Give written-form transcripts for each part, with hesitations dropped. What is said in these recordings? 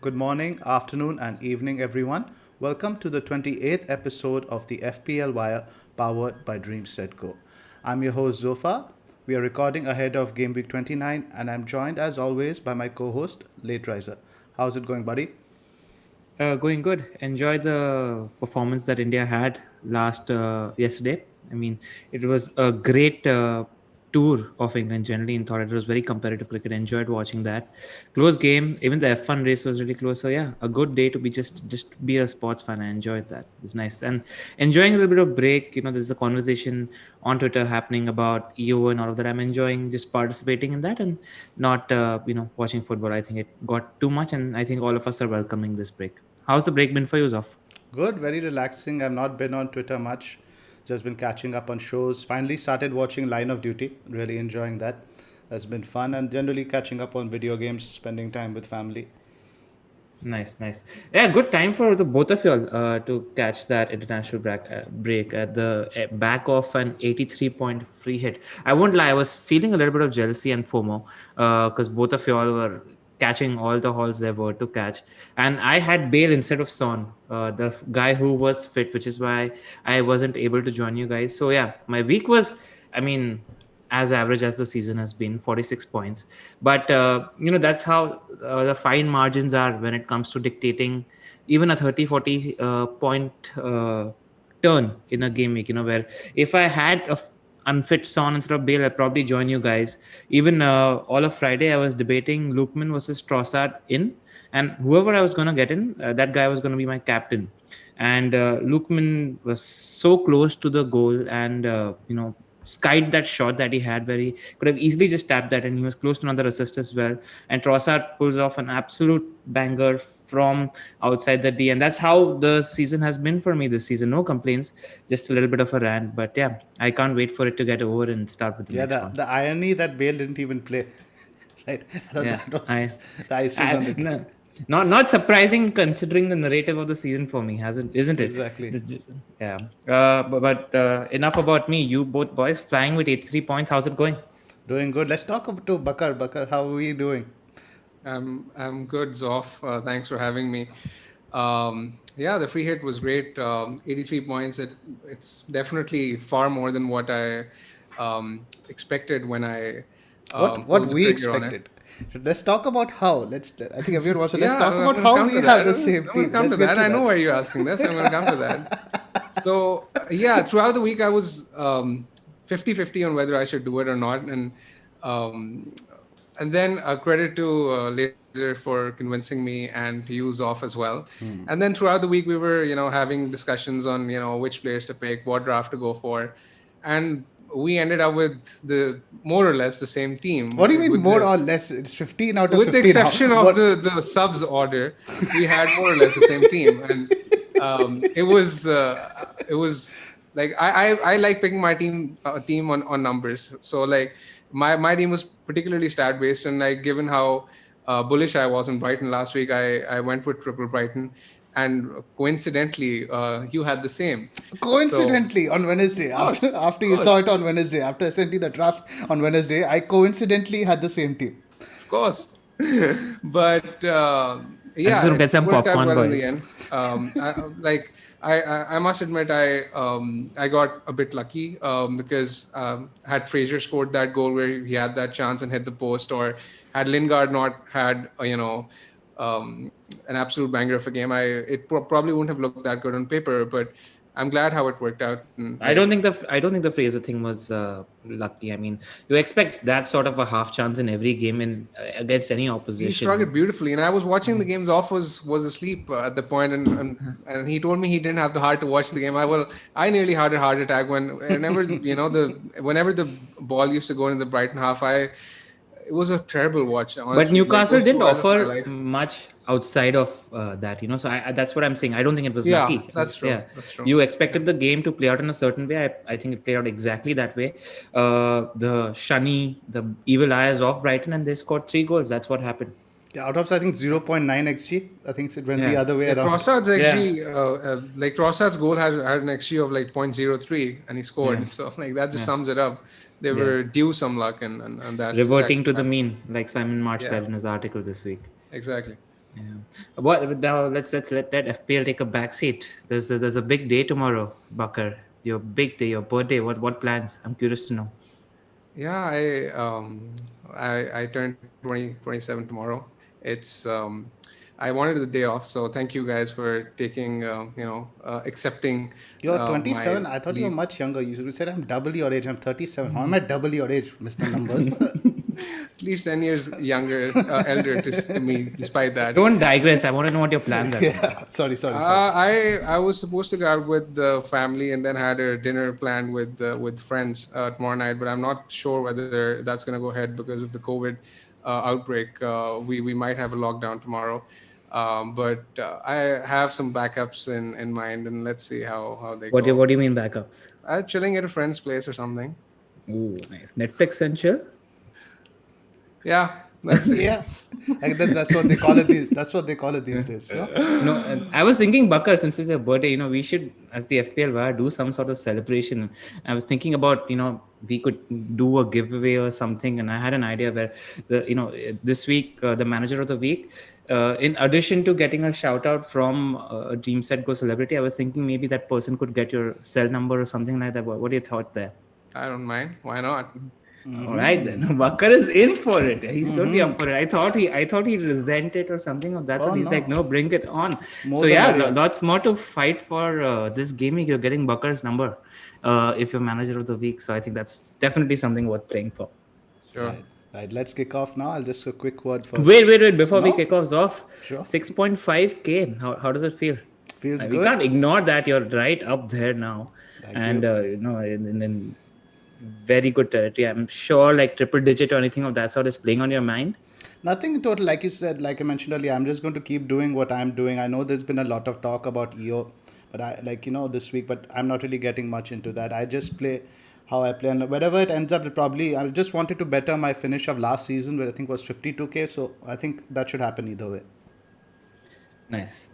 Good morning, afternoon, and evening, everyone. Welcome to the 28th episode of the FPL Wire powered by DreamSetGo. I'm your host, Zophar. We are recording ahead of Gameweek 29, and I'm joined as always by my co host, Lateriser. How's it going, buddy? Going good. Enjoyed the performance that India had last yesterday. I mean, it was a great tour of England generally, and thought it was very competitive cricket. Enjoyed watching that close game. Even the F1 race was really close. So yeah, a good day to be just be a sports fan. I enjoyed that. It was nice and enjoying a little bit of break. There's a conversation on Twitter happening about EO and all of that. I'm enjoying just participating in that and not watching football. I think it got too much, and I think all of us are welcoming this break. How's the break been for you, Zoff? Good, very relaxing. I've not been on Twitter much, just been catching up on shows. Finally started watching Line of Duty, really enjoying that. That's been fun, and generally catching up on video games, spending time with family. Nice, nice. Yeah, good time for the both of y'all to catch that international break at the back of an 83-point free hit. I won't lie, I was feeling a little bit of jealousy and FOMO because both of y'all were catching all the hauls there were to catch. And I had Bale instead of Son, the guy who was fit, which is why I wasn't able to join you guys. So, yeah, my week was, I mean, as average as the season has been, 46 points. But that's how the fine margins are when it comes to dictating even a 30, 40 point turn in a game week. Where if I had a unfit Son instead of Bale, I'd probably join you guys. Even all of Friday, I was debating Lookman versus Trossard in, and whoever I was going to get in, that guy was going to be my captain. And Lookman was so close to the goal, and skied that shot that he had, where he could have easily just tapped that, and he was close to another assist as well. And Trossard pulls off an absolute banger from outside the D, and that's how the season has been for me this season. No complaints, just a little bit of a rant, but yeah, I can't wait for it to get over and start with the Yeah, next the, one. the irony that Bale didn't even play, right? So Yeah, that was the icing on the cake. no, not surprising considering the narrative of the season for me, hasn't isn't it? Exactly. Yeah. But enough about me. You both boys flying with 83 points. How's it going? Doing good. Let's talk to Bakar. Bakar, how are we doing? I'm good, Zoff. Thanks for having me. Yeah, the free hit was great. 83 points. It's definitely far more than what I expected when I What pulled the we trigger on it. expected. Let's talk about how. I think everyone wants to. Let's Yeah, talk I'm about going to how come we to have that. the I'm same going to team. come Let's to get that. to I know that. why you're asking this. I'm going to come to that. So, yeah, throughout the week, I was 50-50 on whether I should do it or not. Um, and then credit to Laser for convincing me and to use off as well. And then throughout the week, we were, having discussions on, which players to pick, what draft to go for. And we ended up with the more or less the same team What do you mean with more the or less? It's 15 out of with the 15. How, exception of what? the subs order, we had more or less the same team, and it was like I like picking my team on numbers. So like my team was particularly stat based, and like given how bullish I was on Brighton last week, I went with triple Brighton, and coincidentally, you had the same. So Coincidentally, on Wednesday, of after you saw it course, on Wednesday, after I sent you the draft on Wednesday, I coincidentally had the same team. of course. But I'm just yeah, gonna it get some worked out popcorn, well in the boys. end. I must admit I got a bit lucky because had Fraser scored that goal where he had that chance and hit the post, or had Lingard not had an absolute banger of a game, probably wouldn't have looked that good on paper. But I'm glad how it worked out. And, like, I don't think the Fraser thing was lucky. I mean, you expect that sort of a half chance in every game in against any he struck it opposition. beautifully, and I was watching the games. Off was asleep at the point, and he told me he didn't have the heart to watch the game. I nearly had a heart attack whenever whenever the ball used to go in the Brighton half. It was a terrible watch, But honestly. Like Newcastle those didn't 2 hours of my offer life. much outside of that. So that's what I'm saying. I don't think it was Yeah, lucky. that's true. Yeah, That's true. you Yeah. expected the game to play out in a certain way. I think it played out exactly that way. The Shani, the evil eyes of Brighton, and they scored 3 goals. That's what happened. Yeah, out of I think 0.9 xg, I think it went the Yeah, other way Yeah, around. Trossard's yeah, like Trossard's goal had an XG of like 0.03 and he yeah, scored. So like that just yeah, sums it up. They yeah. were due some luck, and that's exactly Reverting to what the happened. mean, like Simon March Yeah, said in his article this week. exactly. Yeah. What now? Let's let FPL take a back seat. There's a big day tomorrow, Bakar. Your big day, your birthday. What plans? I'm curious to know. Yeah, I turned 27 tomorrow. It's I wanted the day off, so thank you guys for taking accepting You're my 27. I thought you were leave. much younger. You said I'm double your age. I'm 37. How am I double your age, Mr. Numbers? At least 10 years younger, elder to me, despite that. Don't digress. I want to know what your plans are tomorrow. Yeah. Sorry. I was supposed to go out with the family and then had a dinner planned with friends tomorrow night, but I'm not sure whether that's going to go ahead because of the COVID outbreak. We might have a lockdown tomorrow, but I have some backups in mind, and let's see how they go. What do you mean backups? Chilling at a friend's place or something. Ooh, nice. Netflix and chill. Yeah, that's it. Yeah. That's what they call it. That's what they call it these days. No? No, I was thinking, Bakar, since it's your birthday, we should, as the FPL Wire, do some sort of celebration. I was thinking about, we could do a giveaway or something, and I had an idea where this week the manager of the week. In addition to getting a shout out from a DreamSetGo celebrity, I was thinking maybe that person could get your cell number or something like that. What are your thought there? I don't mind. Why not? All right then, Bakar is in for it. He's totally up for it. I thought he resent it or something of that sort. He's like, no, bring it on. More So the yeah, merrier. lots more to fight for this gaming. You're getting Bakar's number if you're manager of the week. So I think that's definitely something worth playing for. Sure. Right. Let's kick off now. I'll just a quick word first. Wait. Before we No? kick off, Sure. 6.5K. How does it feel? Feels We good. can't ignore that. You're right up there now, Thank and you. in very good territory. I'm sure like triple digit or anything of that sort is playing on your mind. Nothing in total, like you said, like I mentioned earlier. I'm just going to keep doing what I'm doing. I know there's been a lot of talk about EO, but this week, but I'm not really getting much into that. I just play how I play, and wherever it ends up, it probably I just wanted to better my finish of last season, where I think was 52K. So I think that should happen either way. Nice.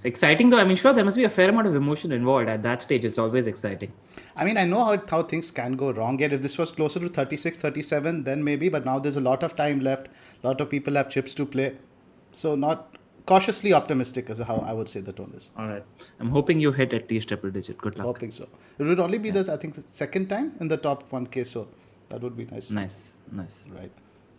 Exciting though. I mean, sure, there must be a fair amount of emotion involved at that stage. It's always exciting. I mean, I know how things can go wrong. Yet, if this was closer to 36, 37, then maybe. But now there's a lot of time left. A lot of people have chips to play. So, not cautiously optimistic is how I would say the tone is. All right. I'm hoping you hit at least triple digit. Good luck. Hoping so. It would only be I think, the second time in the top 1K. So, that would be nice. Nice. Right.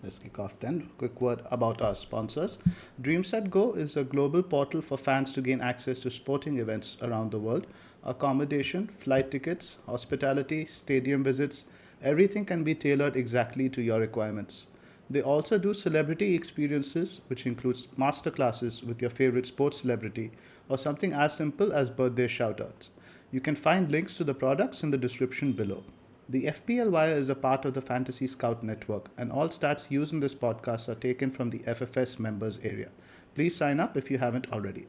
Let's kick off then. Quick word about our sponsors. DreamSetGo is a global portal for fans to gain access to sporting events around the world. Accommodation, flight tickets, hospitality, stadium visits, everything can be tailored exactly to your requirements. They also do celebrity experiences, which includes masterclasses with your favorite sports celebrity or something as simple as birthday shoutouts. You can find links to the products in the description below. The FPL Wire is a part of the Fantasy Scout Network, and all stats used in this podcast are taken from the FFS members area. Please sign up if you haven't already.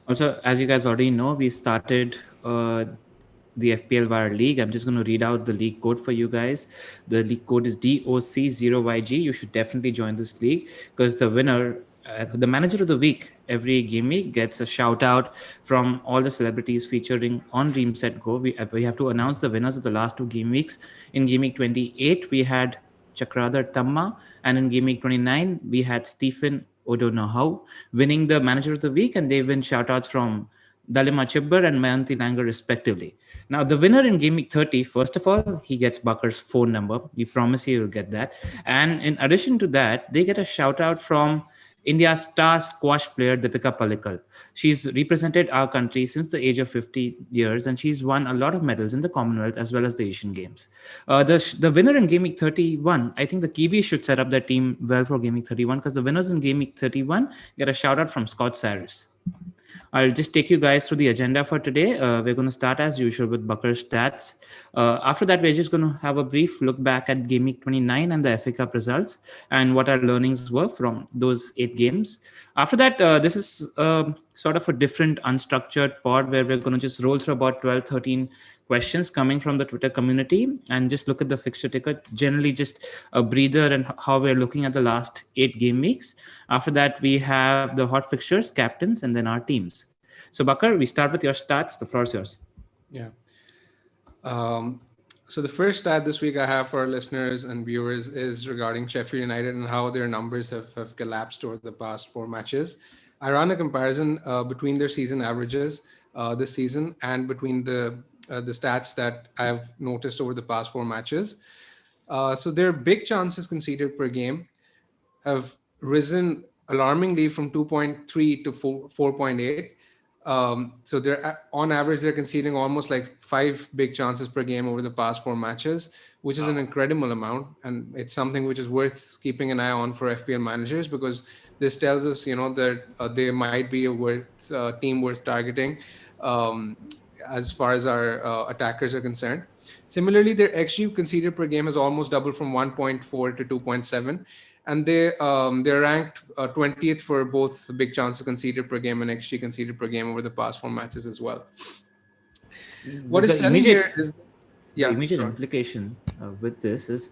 Also, as you guys already know, we started the FPL Wire League. I'm just going to read out the league code for you guys. The league code is DOC0YG. You should definitely join this league because the winner, the manager of the week, every game week gets a shout out from all the celebrities featuring on DreamSetGo. We have to announce the winners of the last 2 game weeks. In game week 28, we had Chakradhar Tamma, and in game week 29, we had Stephen O'Donoghue winning the manager of the week, and they win shoutouts from Dalima Chibber and Mayanti Langer respectively. Now, the winner in game week 30, first of all, he gets Bakar's phone number. We promise you will get that. And in addition to that, they get a shout out from India's star squash player, Deepika Pallikal. She's represented our country since the age of 50 years, and she's won a lot of medals in the Commonwealth as well as the Asian Games. The winner in Game Week 31, I think the Kiwis should set up their team well for Game Week 31 because the winners in Game Week 31 get a shout out from Scott Cyrus. I'll just take you guys through the agenda for today. We're going to start as usual with Bakar's stats. After that, we're just going to have a brief look back at Game Week 29 and the FA Cup results and what our learnings were from those 8 games. After that, this is sort of a different unstructured pod where we're going to just roll through about 12, 13 questions coming from the Twitter community and just look at the fixture ticket, generally just a breather and how we're looking at the last 8 game weeks. After that, we have the hot fixtures, captains, and then our teams. So Bakar, we start with your stats. The floor is yours. Yeah. So the first stat this week I have for our listeners and viewers is regarding Sheffield United and how their numbers have collapsed over the past 4 matches. I ran a comparison between their season averages this season and between the stats that I've noticed over the past 4 matches. So their big chances conceded per game have risen alarmingly from 2.3 to 4.8. So they're on average they're conceding almost like 5 big chances per game over the past 4 matches, which is an incredible amount, and it's something which is worth keeping an eye on for FPL managers, because this tells us, that they might be a team worth targeting um, as far as our attackers are concerned. Similarly, their XG conceded per game has almost doubled from 1.4 to 2.7, and they're ranked 20th for both big chances conceded per game and XG conceded per game over the past 4 matches as well. What is The telling immediate here is, the yeah, immediate sure. implication with this is,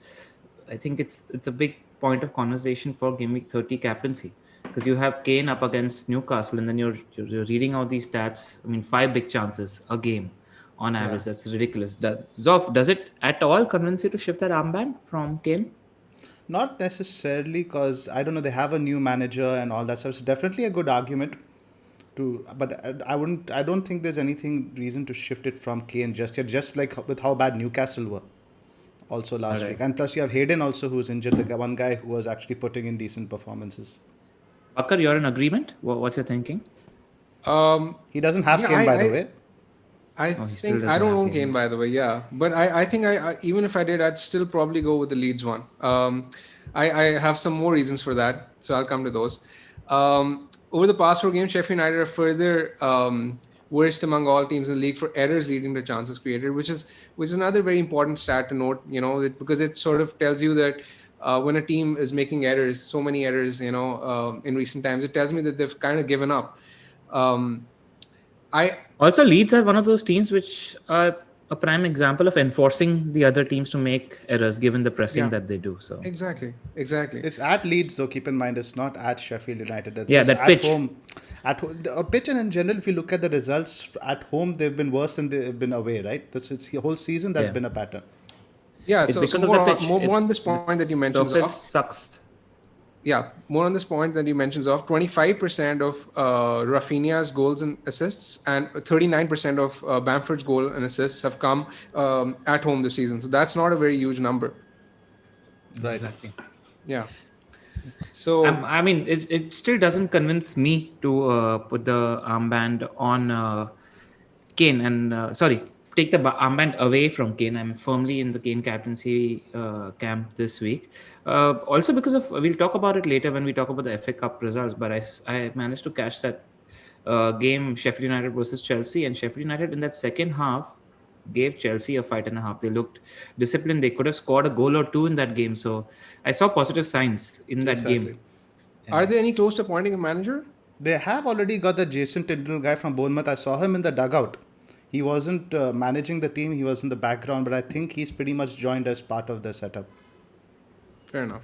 I think it's a big point of conversation for Game Week 30 captaincy, because you have Kane up against Newcastle, and then you're reading out these stats. I mean, 5 big chances a game on Yeah. average. That's ridiculous. Zoff, does it at all convince you to shift that armband from Kane? Not necessarily, because I don't know, they have a new manager and all that stuff. It's definitely a good argument to, but I don't think there's anything reason to shift it from Kane just yet. Just like with how bad Newcastle were also last Alright. week, and plus you have Hayden also who's injured. The one guy who was actually putting in decent performances. Bakar, you're in agreement? What's your thinking? He doesn't have Yeah, Kane, by the way. I Oh, he still think I doesn't don't have own Kane. Kane, by the way. Yeah, but I think even if I did, I'd still probably go with the Leeds one. I have some more reasons for that, so I'll come to those. Over the past 4 games, Sheffield United are further worst among all teams in the league for errors leading to chances created, which is another very important stat to note. Because it sort of tells you that when a team is making errors, so many errors, in recent times, it tells me that they've kind of given up. Um, I Also, Leeds are one of those teams which are a prime example of enforcing the other teams to make errors given the pressing Yeah, that they do. So, exactly. It's at Leeds, though. Keep in mind, it's not at Sheffield United. It's yeah, just that at pitch. home. A pitch, and in general, if you look at the results at home, they've been worse than they've been away. Right? It's the whole season that's Yeah. been a pattern. Yeah, It's so because of the more pitch. more It's on this the point that you mentioned surface off. sucks. Yeah, more on this point that you mentioned of 25% of Raphinha's goals and assists and 39% of Bamford's goal and assists have come at home this season. So that's not a very huge number. Right. Exactly. Yeah. So I mean, it still doesn't convince me to put the armband on Kane and take the armband away from Kane. I'm firmly in the Kane captaincy camp this week. Also because of, we'll talk about it later when we talk about the FA Cup results. But I managed to catch that game, Sheffield United versus Chelsea, and Sheffield United in that second half gave Chelsea a fight and a half. They looked disciplined. They could have scored a goal or two in that game. So I saw positive signs in that game. Exactly. are they any close to appointing a manager? They have already got the Jason Tindall guy from Bournemouth. I saw him in the dugout. He wasn't managing the team. He was in the background, but I think he's pretty much joined as part of the setup. Fair enough.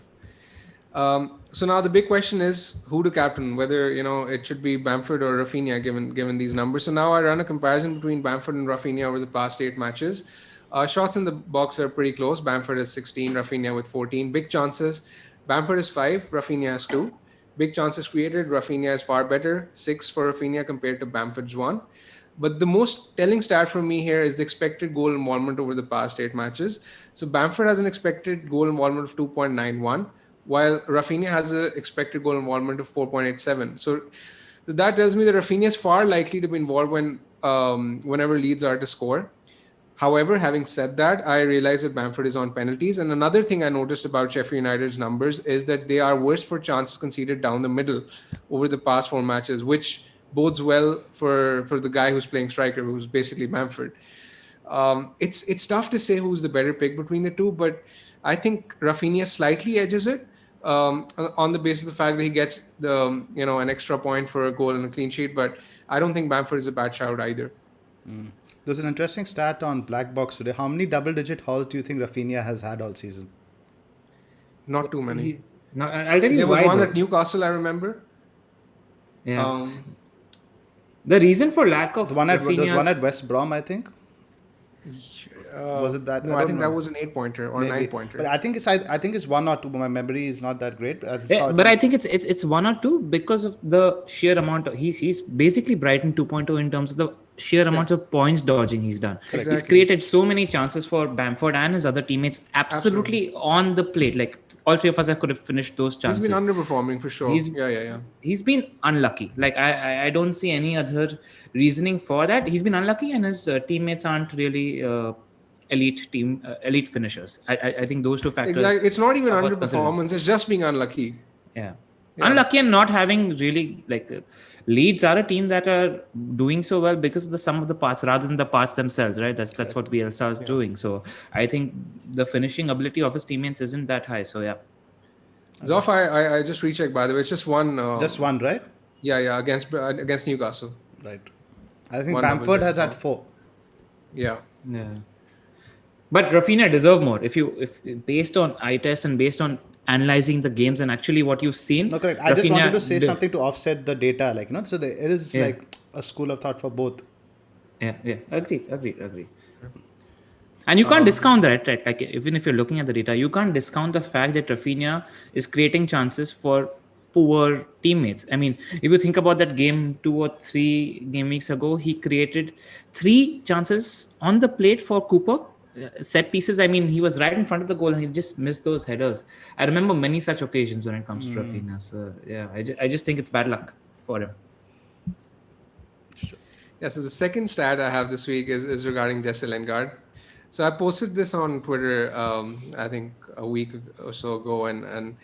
So now the big question is who to captain, whether it should be Bamford or Raphinha given these numbers. So now I run a comparison between Bamford and Raphinha over the past 8 matches. Shots in the box are pretty close. Bamford has 16, Raphinha with 14. Big chances, Bamford is 5, Raphinha has 2. Big chances created, Raphinha is far better, 6 for Raphinha compared to Bamford's 1. But the most telling stat for me here is the expected goal involvement over the past 8 matches. So Bamford has an expected goal involvement of 2.91, while Raphinha has an expected goal involvement of 4.87. So that tells me that Raphinha is far likely to be involved whenever Leeds are to score. However, having said that, I realize that Bamford is on penalties. And another thing I noticed about Sheffield United's numbers is that they are worse for chances conceded down the middle over the past 4 matches, which bodes well for the guy who's playing striker, who's basically Bamford. It's tough to say who's the better pick between the two, but I think Raphinha slightly edges it on the basis of the fact that he gets an extra point for a goal and a clean sheet. But I don't think Bamford is a bad shout either. There's an interesting stat on Black Box today. How many double-digit hauls do you think Raphinha has had all season? Not too many. No, I'll tell you There was why. one though. at Newcastle, I remember. Yeah. The reason for lack of There's one at Raphinha's- West Brom, I think. Was it that? No, I think that was an 8-pointer or Maybe. 9-pointer. But I think it's 1 or 2. My memory is not that great. But But I think it's 1 or 2 because of the sheer amount of he's basically Brighton 2.0 in terms of the sheer amount of points dodging he's done. He's Exactly. created so many chances for Bamford and his other teammates absolutely on the plate. Like all three of us could have finished those chances. He's been underperforming for sure. He's been unlucky. Like I don't see any other reasoning for that. He's been unlucky, and his teammates aren't really elite finishers. I think those two factors. Exactly. It's not even are worth considering. underperformance. It's just being unlucky. Yeah. Unlucky and not having really Leeds are a team that are doing so well because of the sum of the parts rather than the parts themselves, right? That's what Bielsa is doing. So I think the finishing ability of his teammates isn't that high. So yeah. Zoff, I just rechecked, by the way. It's just one. just one, right? Yeah, against Newcastle. Right. I think One Bamford double has had check. 4. Yeah. But Raphinha deserve more. If based on eye test and based on analyzing the games and actually what you've seen. No, correct. I just wanted to say something to offset the data, like, so there is like a school of thought for both. Yeah. Agree. And you can't discount that, right? Like even if you're looking at the data, you can't discount the fact that Raphinha is creating chances for poor teammates. I mean, if you think about that game 2 or 3 game weeks ago, he created 3 chances on the plate for Cooper. Set pieces. I mean, he was right in front of the goal and he just missed those headers. I remember many such occasions when it comes to Raphinha. So yeah, I just think it's bad luck for him. Yeah. So the second stat I have this week is regarding Jesse Lingard. So I posted this on Twitter, I think a week or so ago, and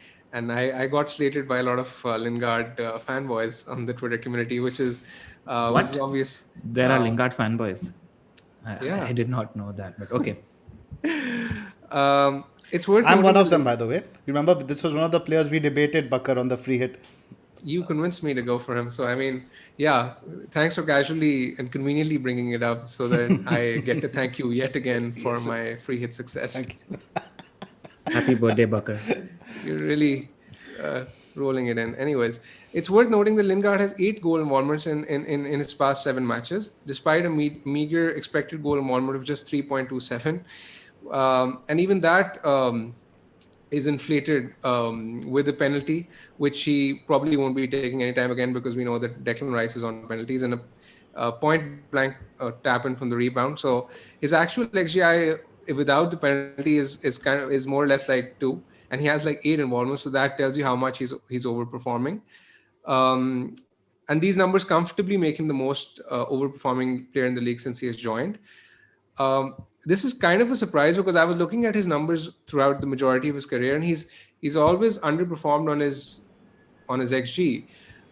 I got slated by a lot of Lingard fanboys on the Twitter community, which is obvious. There are Lingard fanboys. Yeah. I did not know that, but okay. It's worth. I'm one of them, by the way. You remember this was one of the players we debated, Bakar, on the free hit. You convinced me to go for him. So I mean, yeah. Thanks for casually and conveniently bringing it up, so that I get to thank you yet again for my free hit success. Thank you. Happy birthday, Bakar. You're really rolling it in. Anyways, it's worth noting that Lingard has 8 goal involvements in his past 7 matches, despite a meager expected goal involvement of just 3.27. And even that is inflated with the penalty, which he probably won't be taking anytime again, because we know that Declan Rice is on penalties, and a point blank tap in from the rebound. So his actual XGI without the penalty is more or less like 2, and he has like 8 involvements. So that tells you how much he's overperforming. And these numbers comfortably make him the most overperforming player in the league since he has joined. This is kind of a surprise, because I was looking at his numbers throughout the majority of his career, and he's always underperformed on his XG,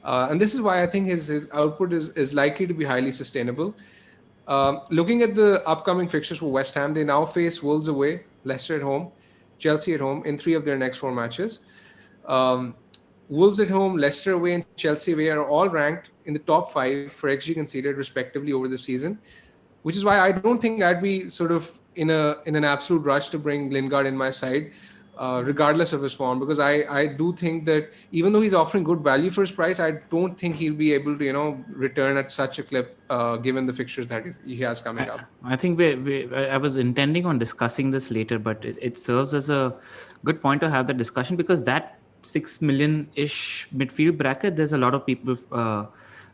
and this is why I think his output is likely to be highly sustainable. Looking at the upcoming fixtures for West Ham, they now face Wolves away, Leicester at home, Chelsea at home in 3 of their next 4 matches. Wolves at home, Leicester away, and Chelsea away are all ranked in the top 5 for XG conceded respectively over the season, which is why I don't think I'd be sort of in an absolute rush to bring Lingard in my side, regardless of his form, because I do think that even though he's offering good value for his price, I don't think he'll be able to return at such a clip given the fixtures that he has coming up. I think I was intending on discussing this later, but it serves as a good point to have the discussion, because that 6 million-ish midfield bracket, there's a lot of people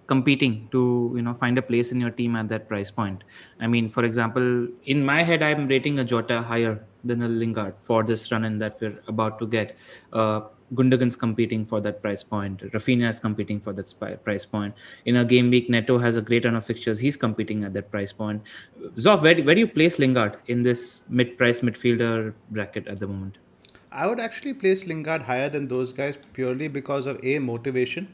competing to find a place in your team at that price point. I mean, for example, in my head, I'm rating a Jota higher than a Lingard for this run-in that we're about to get. Gundogan's competing for that price point. Raphinha is competing for that price point. In a game week, Neto has a great run of fixtures. He's competing at that price point. Zoff, where do you place Lingard in this mid-price midfielder bracket at the moment? I would actually place Lingard higher than those guys purely because of A, motivation,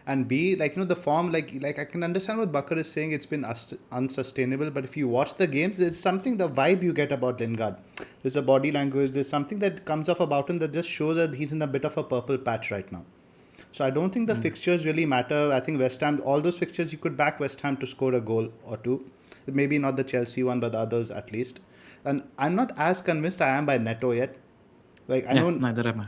and B, the form, like I can understand what Bakar is saying, it's been unsustainable, but if you watch the games, there's something, the vibe you get about Lingard. There's a body language, there's something that comes off about him that just shows that he's in a bit of a purple patch right now. So I don't think the fixtures really matter. I think West Ham, all those fixtures, you could back West Ham to score a goal or 2. Maybe not the Chelsea one, but the others at least. And I'm not as convinced I am by Neto yet. I know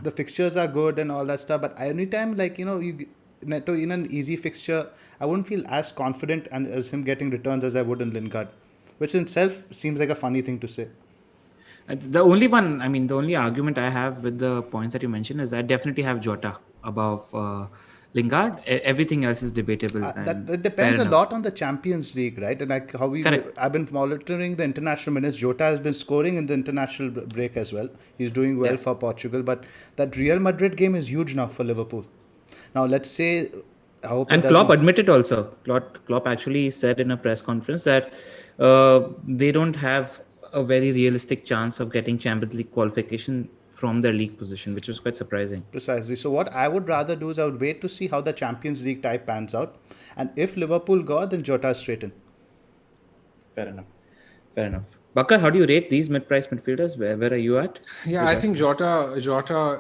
the fixtures are good and all that stuff, but anytime you Neto in an easy fixture, I wouldn't feel as confident as him getting returns as I would in Lingard, which in itself seems like a funny thing to say. The only argument I have with the points that you mentioned is that I definitely have Jota above Lingard. Everything else is debatable That and it fair depends a enough. lot on the Champions League, right? And like how Correct. I've been monitoring the international minutes. Jota has been scoring in the international break as well. He's doing well Yeah. for Portugal, but that Real Madrid game is huge now for Liverpool. Now let's say, I hope it And Klopp doesn't. admitted also. Klopp actually said in a press conference that they don't have a very realistic chance of getting Champions League qualification from their league position, which was quite surprising. Precisely. So what I would rather do is I would wait to see how the Champions League tie pans out, and if Liverpool go, then Jota is straight in. Fair enough. Fair enough. Bakar, how do you rate these mid-price midfielders? Where are you at? Yeah, I think Jota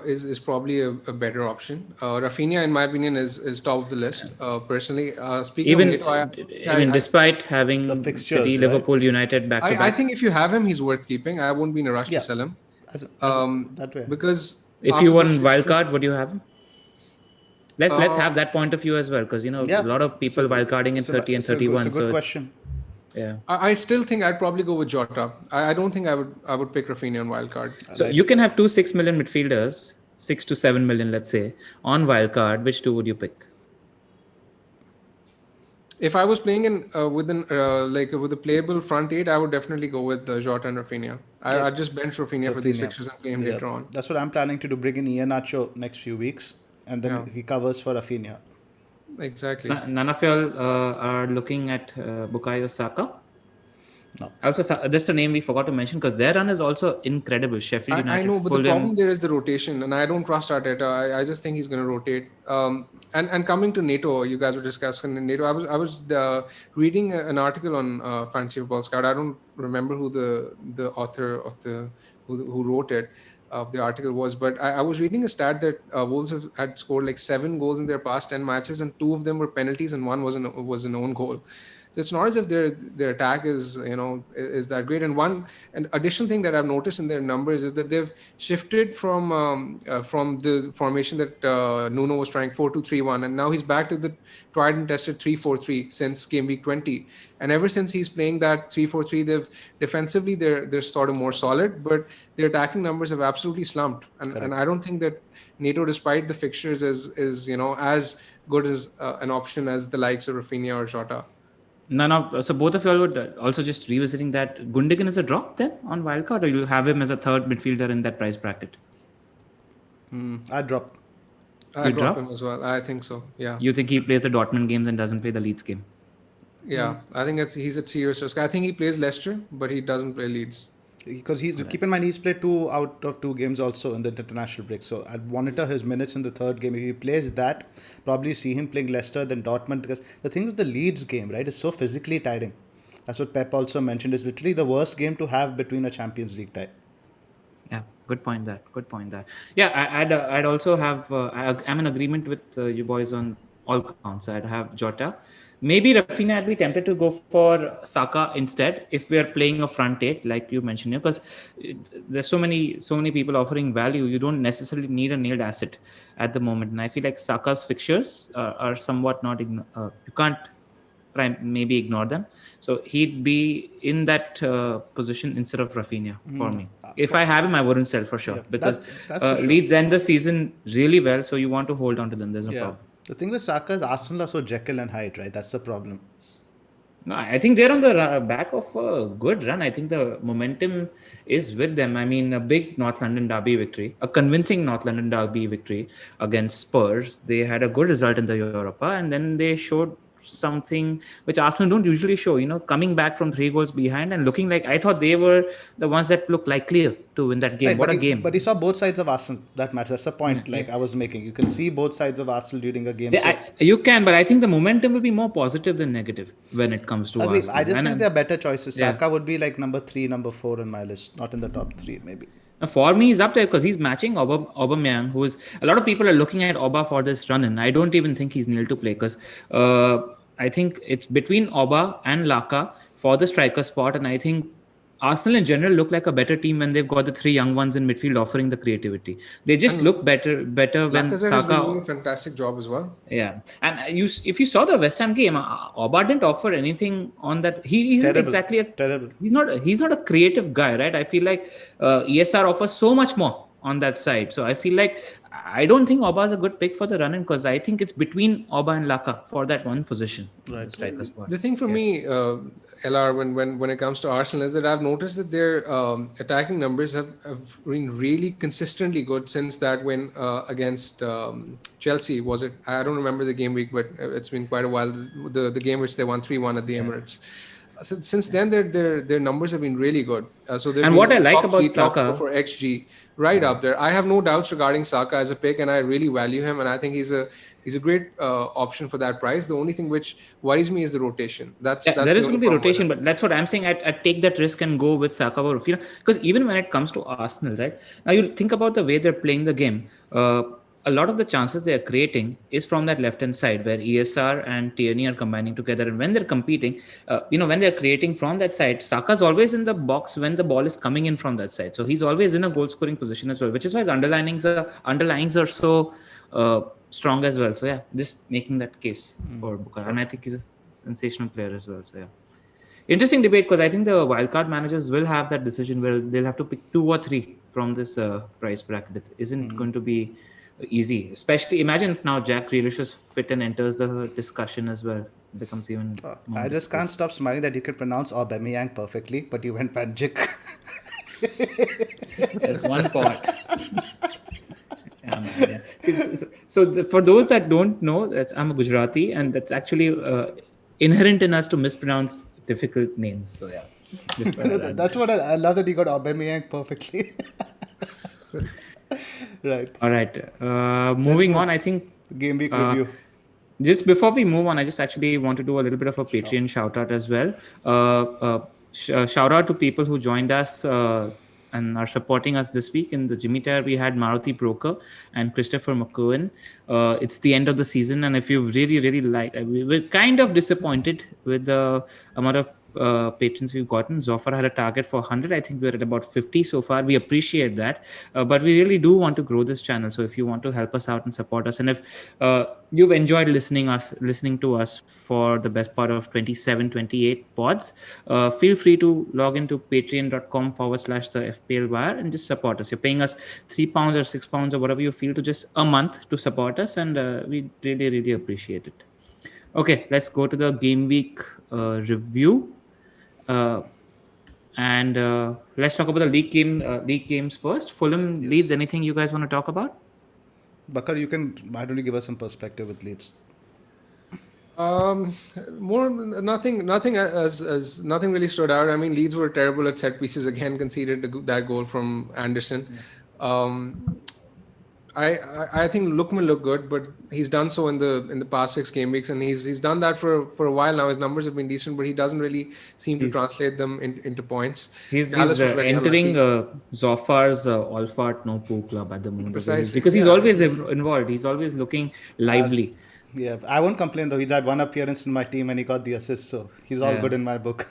is probably a better option. Rafinha, in my opinion, is top of the list. Personally, speaking of Even Neto, despite The having fixtures, City, right? Liverpool, United back to I back. think if you have him, he's worth keeping. I won't be in a rush to Yeah. sell him. As that way. Because If after you those won wildcard, would you have him? Let's Uh, have that point of view as well, because a Yeah. lot of people wildcarding in 30 and It's a 31. good So question. yeah. I still think I'd probably go with Jota. I don't think I would pick Raphinha on wildcard. So you can have 2 6 million midfielders, 6 to 7 million, let's say, on wildcard. Which two would you pick? If I was playing in with a playable front eight, I would definitely go with Jota and Raphinha. I'd just bench Raphinha for these Raphinha. fixtures and play him later on. That's what I'm planning to do. Bring in Iheanacho next few weeks, and then Yeah. he covers for Raphinha. Exactly. None of y'all are looking at Bukayo Saka. No. Also, just a name we forgot to mention, because their run is also incredible. Sheffield United, I know, but the Fulham. problem there is the rotation, and I don't trust Arteta. I just think he's going to rotate. And coming to NATO, you guys were discussing NATO. I was reading an article on Fantasy Football Scout. I don't remember who the author of who wrote it of the article was, but I was reading a stat that Wolves had scored like 7 goals in their past 10 matches, and 2 of them were penalties, and one was an own goal. So it's not as if their attack is that great. And one additional thing that I've noticed in their numbers is that they've shifted from the formation that Nuno was trying 4-2-3-1, and now he's back to the tried and tested 3-4-3 since game week 20. And ever since he's playing that 3-4-3, defensively they're sort of more solid, but their attacking numbers have absolutely slumped. And I don't think that NATO, despite the fixtures, is as good as an option as the likes of Raphinha or Jota. So both of y'all would also just revisiting that. Gundogan is a drop then on wildcard, or you'll have him as a third midfielder in that price bracket? I drop. I You drop drop? him as well. I think so. Yeah. You think he plays the Dortmund games and doesn't play the Leeds game? Yeah. I think he's at serious risk. I think he plays Leicester, but he doesn't play Leeds. Because keep in mind he's played 2 out of 2 games also in the international break. So I'd monitor his minutes in the third game. If he plays that, probably see him playing Leicester than Dortmund. Because the thing with the Leeds game, right, is so physically tiring. That's what Pep also mentioned. It's literally the worst game to have between a Champions League tie. Yeah, good point. That. Yeah, I'd also have. I'm in agreement with you boys on all counts. I'd have Jota. Maybe Raphinha, I'd be tempted to go for Saka instead if we're playing a front eight, like you mentioned, because there's so many people offering value. You don't necessarily need a nailed asset at the moment, and I feel like Saka's fixtures are somewhat not. You can't maybe ignore them. So he'd be in that position instead of Raphinha for me. If I have him, I wouldn't sell for sure, because that's for sure. Leeds end the season really well, so you want to hold on to them. There's no problem. The thing with Saka is Arsenal are so Jekyll and Hyde, right? That's the problem. No, I think they're on the back of a good run. I think the momentum is with them. I mean, a big North London derby victory, a convincing North London derby victory against Spurs. They had a good result in the Europa, and then they showed something which Arsenal don't usually show, coming back from 3 goals behind and looking like, I thought they were the ones that looked likelier to win that game. Right, what a game. But he saw both sides of Arsenal that match. That's the point I was making. You can see both sides of Arsenal during a game. You can, but I think the momentum will be more positive than negative when it comes to Arsenal. I just think there are better choices. Saka would be like number 3, number 4 on my list, not in the top 3 maybe. For me, he's up there because he's matching Aubameyang, who is, a lot of people are looking at Auba for this run, and I don't even think he's nil to play, because I think it's between Auba and Laka for the striker spot, and I think Arsenal in general look like a better team when they've got the three young ones in midfield offering the creativity. They just And look better when Lacazette has been doing a Saka. fantastic job as well. Yeah, and if you saw the West Ham game, Oba didn't offer anything on that. He isn't Terrible. exactly a. Terrible. He's not a creative guy, right? I feel like ESR offers so much more on that side. So I feel like I don't think Oba is a good pick for the run-in because I think it's between Oba and Laka for that one position. Right. The striker spot. The thing for me, LR, when it comes to Arsenal, is that I've noticed that their attacking numbers have been really consistently good since that win against Chelsea. Was it? I don't remember the game week, but it's been quite a while. The game which they won 3-1 at the Emirates. Since then, their numbers have been really good. And what I like about Saka for XG, right up there. I have no doubts regarding Saka as a pick, and I really value him, and I think he's a great option for that price. The only thing which worries me is the rotation. That's there is going to be rotation, but that's what I'm saying. I take that risk and go with Saka or Raphinha, because even when it comes to Arsenal, right now, you think about the way they're playing the game. A lot of the chances they are creating is from that left-hand side where ESR and Tierney are combining together. And when they're competing, when they're creating from that side, Saka's always in the box when the ball is coming in from that side. So he's always in a goal-scoring position as well, which is why his underlines are so strong as well. So yeah, just making that case for Bakar. And I think he's a sensational player as well. So yeah. Interesting debate, because I think the wildcard managers will have that decision where they'll have to pick 2 or 3 from this price bracket. It isn't going to be easy. Especially imagine if now Jack Grealish is fit and enters the discussion as well. It becomes even more I just can't stop smiling that you can pronounce Aubameyang perfectly, but you went Panjik. There's one part. So for those that don't know, I'm a Gujarati, and that's actually inherent in us to mispronounce difficult names. So yeah, That's what I love, that you got Aubameyang perfectly. Right. All right. Moving on, I think Game week review. Just before we move on, I just actually want to do a little bit of a Patreon shout out as well. Shout out to people who joined us and are supporting us this week. In the Jimmy Tier, we had Maruti Broker and Christopher McCohen. It's the end of the season, and if you really liked, we were kind of disappointed with the amount of patrons we've gotten. Zophar had a target for 100. I think we're at about 50 so far. We appreciate that, but we really do want to grow this channel. So if you want to help us out and support us, and if you've enjoyed listening to us for the best part of 27-28 pods, feel free to log into patreon.com/the FPL Wire and just support us. You're paying us £3 or £6 or whatever you feel to just a month to support us, and we really appreciate it. Okay, let's go to the game week review. And let's talk about the league games first. Fulham, Leeds. Anything you guys want to talk about? Bakar, why don't you give us some perspective with Leeds? Nothing really stood out. I mean, Leeds were terrible at set pieces again, conceded that goal from Anderson. I think Lookman looked good, but he's done so in the past 6 game weeks, and he's done that for a while now. His numbers have been decent, but he doesn't really seem to translate them into points. He's entering Zophar's all fart no poo club at the moment. Precisely. Because he's always involved. He's always looking lively. Yeah, I won't complain though. He's had 1 appearance in my team and he got the assist, so he's all good in my book.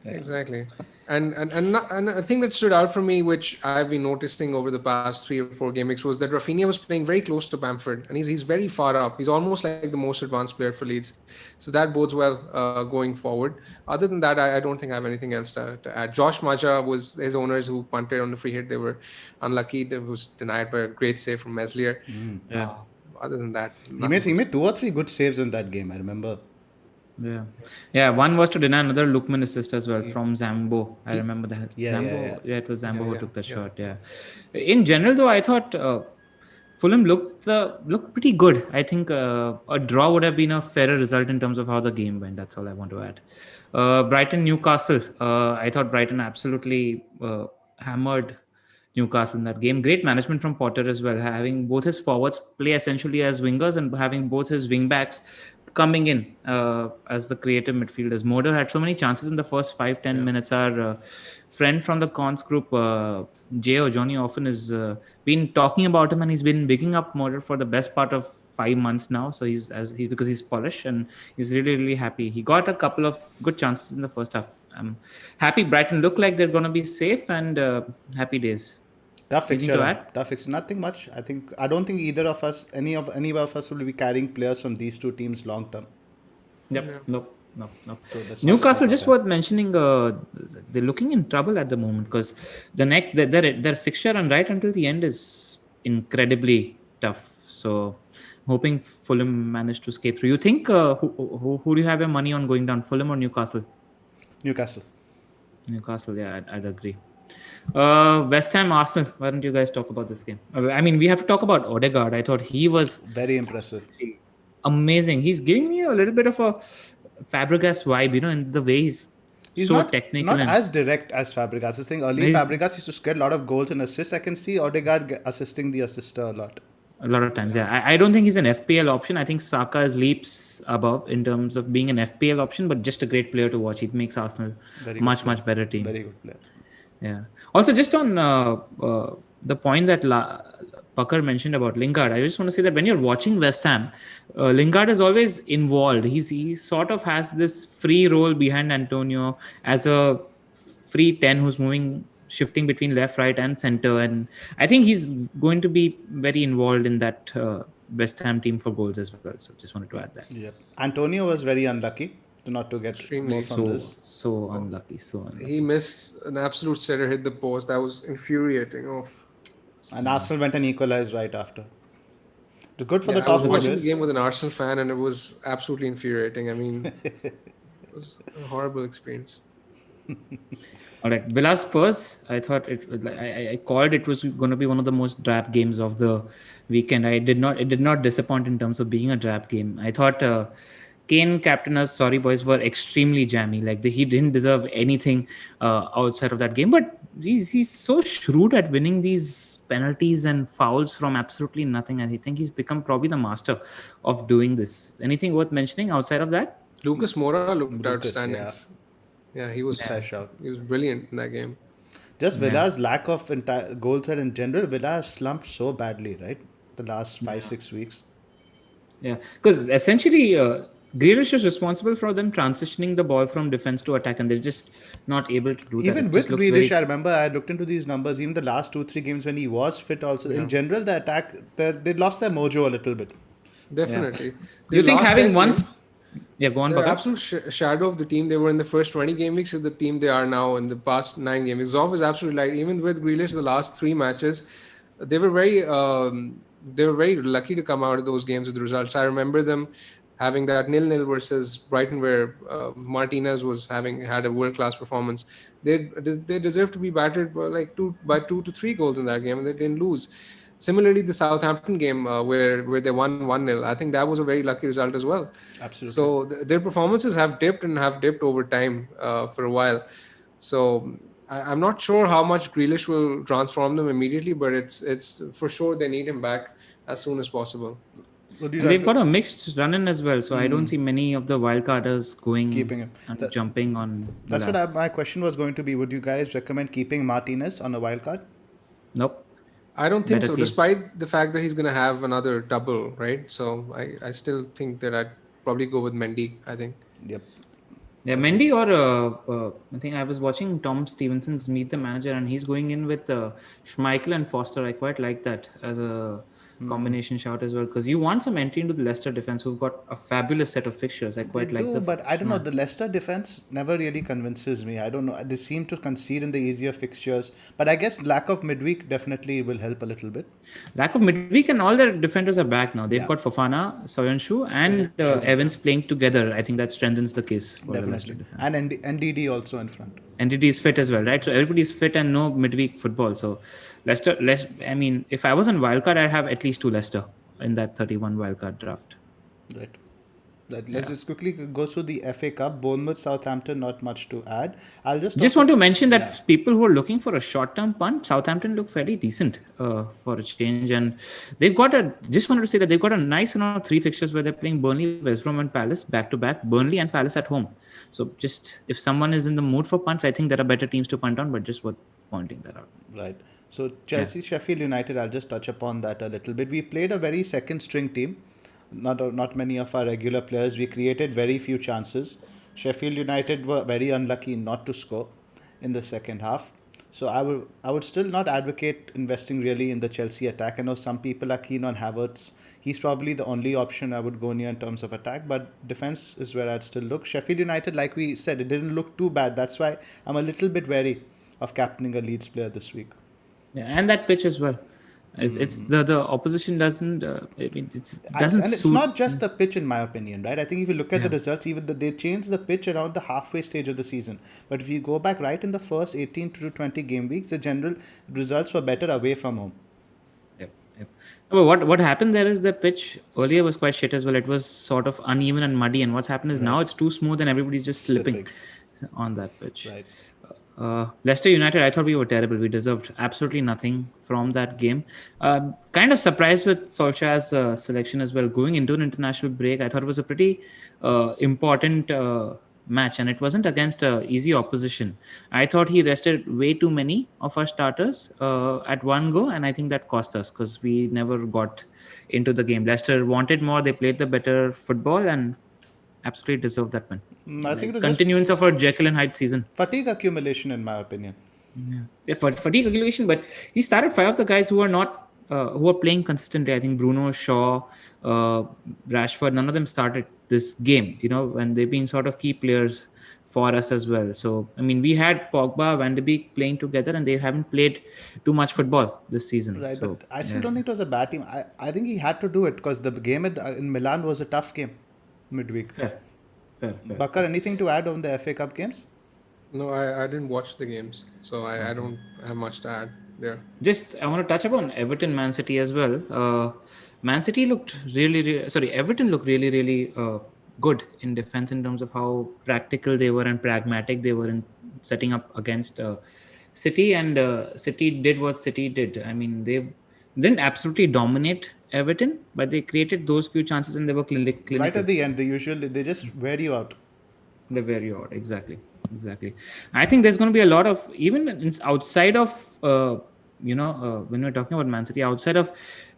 Yeah. Exactly. And a thing that stood out for me, which I've been noticing over the past 3 or 4 game weeks, was that Raphinha was playing very close to Bamford, and he's very far up. He's almost like the most advanced player for Leeds, so that bodes well going forward. Other than that, I don't think I have anything else to add. Josh Maja was his owners who punted on the free hit. They were unlucky. They was denied by a great save from Meslier. Other than that, he made 2 or 3 good saves in that game, I remember. Yeah. One was to deny another Lookman assist as well from Zambo. I remember that. It was Zambo who took the shot. Yeah. In general, though, I thought Fulham looked pretty good. I think a draw would have been a fairer result in terms of how the game went. That's all I want to add. Brighton, Newcastle. I thought Brighton absolutely hammered Newcastle in that game. Great management from Potter as well, having both his forwards play essentially as wingers and having both his wing backs coming in as the creative midfielders. Moder had so many chances in the first 5-10 minutes. Our friend from the cons group, Johnny often has been talking about him, and he's been bigging up Moder for the best part of 5 months now. So because he's Polish, and he's really happy. He got a couple of good chances in the first half. I'm happy. Brighton look like they're going to be safe, and happy days. Tough Anything fixture. to add? Tough fixture. Nothing much. I don't think either of us, any of us, will be carrying players from these two teams long term. Yep. Yeah. Nope. So that's not Newcastle, about just that. worth mentioning, they're looking in trouble at the moment because their fixture and right until the end is incredibly tough. So, hoping Fulham manage to escape through. You think who do you have your money on going down, Fulham or Newcastle? Newcastle. Newcastle, yeah, I'd agree. West Ham, Arsenal. Why don't you guys talk about this game? I mean, we have to talk about Odegaard. I thought he was Very impressive. amazing. He's giving me a little bit of a Fabregas vibe, in the way he's He's so not technical not and as direct as Fabregas. I think early he's Fabregas used to get a lot of goals and assists. I can see Odegaard assisting the assister a lot. a lot of times. Yeah, I don't think he's an FPL option. I think Saka is leaps above in terms of being an FPL option, but just a great player to watch. It makes Arsenal Very much good player. much better team. Very good player. Yeah. Also, just on the point that Bakar mentioned about Lingard, I just want to say that when you're watching West Ham, Lingard is always involved. He sort of has this free role behind Antonio as a free 10 who's shifting between left, right, and center. And I think he's going to be very involved in that West Ham team for goals as well. So just wanted to add that. Yep. Antonio was very unlucky to get Extremely. more from this. So unlucky. So unlucky. He missed an absolute sitter, hit the post. That was infuriating. Oh. And Arsenal went and equalized right after. It was good for the I was top watching the players. game with an Arsenal fan, and it was absolutely infuriating. I mean, it was a horrible experience. All right, Villa Spurs. I thought I called it was going to be one of the most drab games of the weekend. It did not disappoint in terms of being a drab game. I thought Kane captain us, sorry boys, were extremely jammy. Like he didn't deserve anything outside of that game, but he's so shrewd at winning these penalties and fouls from absolutely nothing. And I think he's become probably the master of doing this. Anything worth mentioning outside of that? Lucas Moura looked Lucas, outstanding. yeah. Yeah, he was Fresh out. he was brilliant in that game. Just Villa's lack of goal threat in general. Villa have slumped so badly, right? The last 5-6 weeks. Yeah, because essentially Grealish is responsible for them transitioning the ball from defense to attack, and they're just not able to do that. Even It with just looks Grealish, very- I remember I looked into these numbers. Even the last 2-3 games when he was fit, also in general, the attack they lost their mojo a little bit. Definitely. Do They you think lost having their once? team. Yeah, go on, They're Bakar. absolute shadow of the team they were in the first 20 game weeks of the team they are now in the past 9 game weeks. Zoff is absolutely right. Even with Grealish, the last 3 matches, they were very lucky to come out of those games with the results. I remember them having that 0-0 versus Brighton where Martinez had a world-class performance. They deserve to be battered by 2 to 3 goals in that game, and they didn't lose. Similarly, the Southampton game where they won 1-0, I think that was a very lucky result as well. Absolutely. So their performances have dipped over time for a while. So I'm not sure how much Grealish will transform them immediately, but it's for sure they need him back as soon as possible. Would you And they've like got a mixed run-in as well, so I don't see many of the wildcarders going Keeping him. and jumping on. That's the what lasts. my question was going to be. Would you guys recommend keeping Martinez on a wild card? Nope. I don't think Better so, keep. despite the fact that he's going to have another double, right? So I still think that I'd probably go with Mendy, I think. Yep. Yeah, Mendy or I think I was watching Tom Stevenson's Meet the Manager, and he's going in with Schmeichel and Foster. I quite like that as a combination shout as well, because you want some entry into the Leicester defense, who've got a fabulous set of fixtures. I quite They like do, the. but I don't know. The Leicester defense never really convinces me. I don't know. They seem to concede in the easier fixtures, but I guess lack of midweek definitely will help a little bit. Lack of midweek, and all their defenders are back now. They've Yeah. got Fofana, Soyuncu, and Evans playing together. I think that strengthens the case for the Leicester Definitely. defense. And NDD also in front. NDD is fit as well, right? So everybody's fit and no midweek football. So Leicester, I mean, if I was on wildcard, I'd have at least 2 Leicester in that 31 wildcard draft. Right. Let's just quickly go through the FA Cup. Bournemouth, Southampton, not much to add. I'll just Want to mention that people who are looking for a short-term punt, Southampton look fairly decent for a change, and they've got just wanted to say that they've got a nice 3 fixtures where they're playing Burnley, West Brom, and Palace back to back. Burnley and Palace at home. So just if someone is in the mood for punts, I think there are better teams to punt on, but just worth pointing that out. Right. So Chelsea, Sheffield United, I'll just touch upon that a little bit. We played a very second string team. Not many of our regular players. We created very few chances. Sheffield United were very unlucky not to score in the second half. So I would still not advocate investing really in the Chelsea attack. I know some people are keen on Havertz. He's probably the only option I would go near in terms of attack, but defense is where I'd still look. Sheffield United, like we said, it didn't look too bad. That's why I'm a little bit wary of captaining a Leeds player this week. Yeah, and that pitch as well. It's the opposition doesn't. I mean, it doesn't And it's suit. not just the pitch, in my opinion, right? I think if you look at the Yeah. results, they changed the pitch around the halfway stage of the season. But if you go back right in the first 18 to 20 game weeks, the general results were better away from home. Yep, yep. But what happened there is the pitch earlier was quite shit as well. It was sort of uneven and muddy, and what's happened is now it's too smooth and everybody's just slipping on that pitch. Right. Leicester United, I thought we were terrible. We deserved absolutely nothing from that game. Kind of surprised with Solskjaer's selection as well. Going into an international break, I thought it was a pretty important match, and it wasn't against easy opposition. I thought he rested way too many of our starters at one go, and I think that cost us because we never got into the game. Leicester wanted more. They played the better football and absolutely deserved that win. I think it was just Continuance of our Jekyll and Hyde season. fatigue accumulation, in my opinion. Yeah, for fatigue accumulation, but he started 5 of the guys who are not who are playing consistently. I think Bruno, Shaw, Rashford, none of them started this game. When they've been sort of key players for us as well. So I mean, we had Pogba, Van de Beek playing together, and they haven't played too much football this season. Right, So but I still don't think it was a bad team. I think he had to do it because the game in Milan was a tough game midweek. fair. Bakar, anything to add on the FA Cup games? No, I didn't watch the games, so I don't have much to add there. Just I want to touch upon Everton, Man City as well. Man City looked Everton looked really good in defense in terms of how practical they were and pragmatic they were in setting up against City, and City did what City did. I mean, they didn't absolutely dominate Everton, but they created those few chances and they were clinical. Right at the end, they just wear you out. They're very odd. Exactly. I think there's going to be a lot of, even outside of, when we're talking about Man City, outside of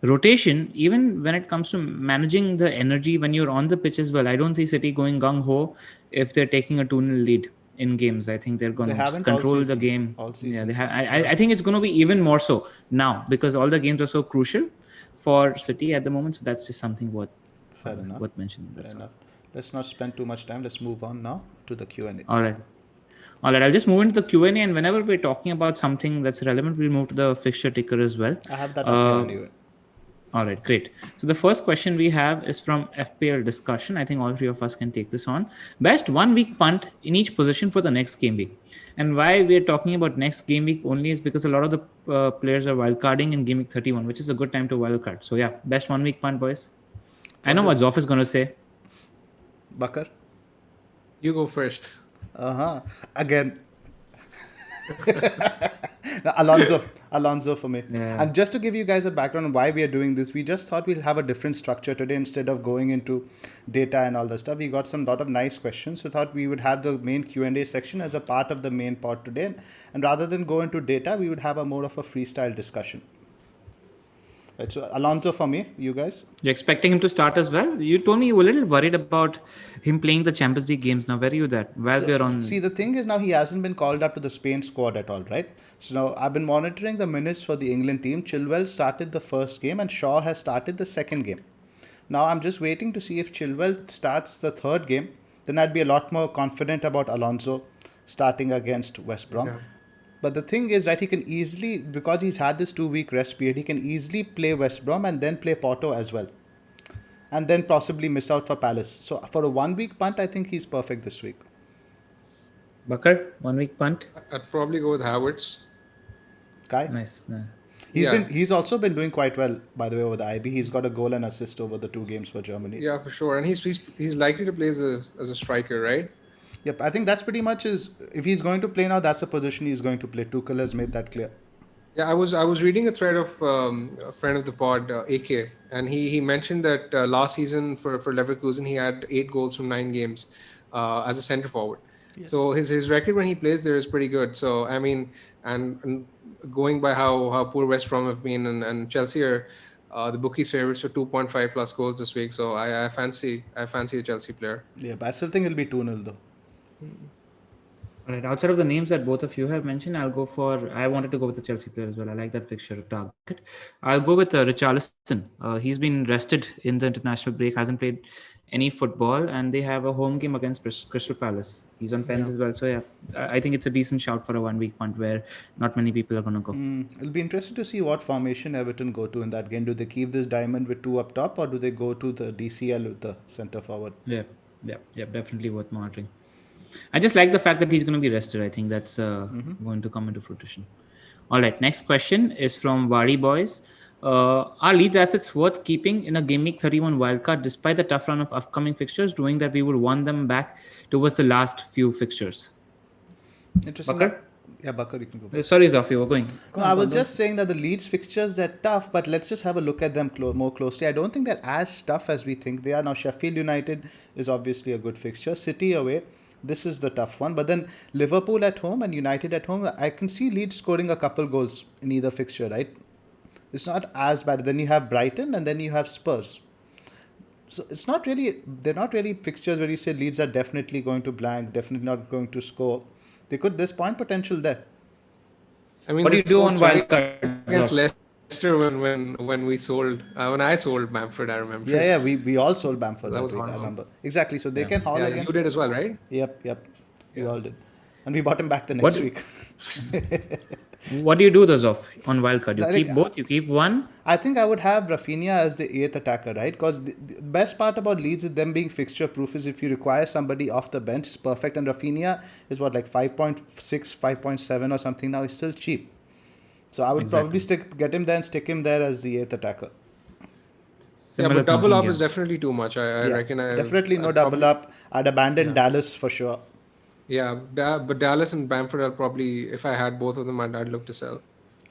rotation, even when it comes to managing the energy when you're on the pitch as well, I don't see City going gung-ho if they're taking a 2-0 lead in games. I think they're going to just control the game. All season. Yeah, they have. I think it's going to be even more so now because all the games are so crucial for City at the moment. So that's just something worth mentioning. Fair enough. Let's not spend too much time. Let's move on now to the Q&A. All right. I'll just move into the Q&A, and whenever we're talking about something that's relevant, we'll move to the fixture ticker as well. I have that up here anyway. All right, great. So the first question we have is from FPL Discussion. I think all three of us can take this on. Best 1 week punt in each position for the next game week. And why we're talking about next game week only is because a lot of the players are wildcarding in game week 31, which is a good time to wildcard. So yeah, best 1 week punt, boys. I know what Zoff is going to say. Bakar? You go first. Again. Alonso for me. Yeah. And just to give you guys a background on why we are doing this, we just thought we'd have a different structure today instead of going into data and all that stuff. We got lot of nice questions. So thought we would have the main Q&A section as a part of the main pod today. And rather than go into data, we would have more of a freestyle discussion. Right, so Alonso for me, you guys? You're expecting him to start as well? You told me you were a little worried about him playing the Champions League games. Now, where are you that? See, the thing is now he hasn't been called up to the Spain squad at all, right? So now I've been monitoring the minutes for the England team. Chilwell started the first game and Shaw has started the second game. Now I'm just waiting to see if Chilwell starts the third game. Then I'd be a lot more confident about Alonso starting against West Brom. Yeah. But the thing is that he can easily, because he's had this 2-week rest period, he can easily play West Brom and then play Porto as well. And then possibly miss out for Palace. So for a 1 week punt, I think he's perfect this week. Bakar, 1 week punt? I'd probably go with Havertz. Kai? Nice. He's also been doing quite well, by the way, over the IB. He's got a goal and assist over the 2 games for Germany. Yeah, for sure. And he's likely to play as a striker, right? Yep, I think that's pretty much if he's going to play now, that's the position he's going to play. Tuchel has made that clear. Yeah, I was reading a thread of a friend of the pod, AK, and he mentioned that last season for Leverkusen he had 8 goals from 9 games as a centre forward. Yes. So his record when he plays there is pretty good. So I mean, and going by how poor West Brom have been, and Chelsea are the bookies' favorites for 2.5 plus goals this week. So I fancy a Chelsea player. Yeah, but I still think it'll be 2-0 though. All right. Outside of the names that both of you have mentioned, I wanted to go with the Chelsea player as well. I like that fixture target. I'll go with Richarlison. He's been rested in the international break, hasn't played any football, and they have a home game against Crystal Palace. He's on pens as well. So, yeah, I think it's a decent shout for a 1 week punt where not many people are going to go. It'll be interesting to see what formation Everton go to in that game. Do they keep this diamond with two up top, or do they go to the DCL with the centre forward? Yeah, definitely worth monitoring. I just like the fact that he's going to be rested. I think that's going to come into fruition. All right, next question is from Wari Boys. Are Leeds assets worth keeping in a Gameweek 31 wildcard despite the tough run of upcoming fixtures, knowing that we would want them back towards the last few fixtures? Interesting. Bakar? Yeah, Bakar, you can go. Sorry, Zophar, you were going. No, I was just saying that the Leeds fixtures, they're tough, but let's just have a look at them more closely. I don't think they're as tough as we think they are. Now, Sheffield United is obviously a good fixture. City away, this is the tough one. But then Liverpool at home and United at home, I can see Leeds scoring a couple goals in either fixture, right? It's not as bad. Then you have Brighton and then you have Spurs. So they're not really fixtures where you say Leeds are definitely going to blank, definitely not going to score. There's point potential there. I mean, What do you do on wildcard? Against Leicester when we sold when I sold Bamford, I remember. Yeah, we all sold Bamford. So that was week, I hard. remember exactly. So they can haul Yeah, against. you did as well, right? Yep. We all did, and we bought him back the next week. What do you do, Zof, on wildcard? You I keep think- both? You keep one? I think I would have Raphinha as the 8th attacker, right? Because the best part about Leeds is them being fixture proof is if you require somebody off the bench, it's perfect. And Raphinha is what, like 5.6, 5.7 or something now. He's still cheap. So I would probably get him there and stick him there as the 8th attacker. Similar but double thinking up here. is definitely too much. I Yeah, reckon. definitely no I'd double up. I'd abandon Dallas for sure. Yeah, but Dallas and Bamford, I'll probably, if I had both of them, I'd look to sell.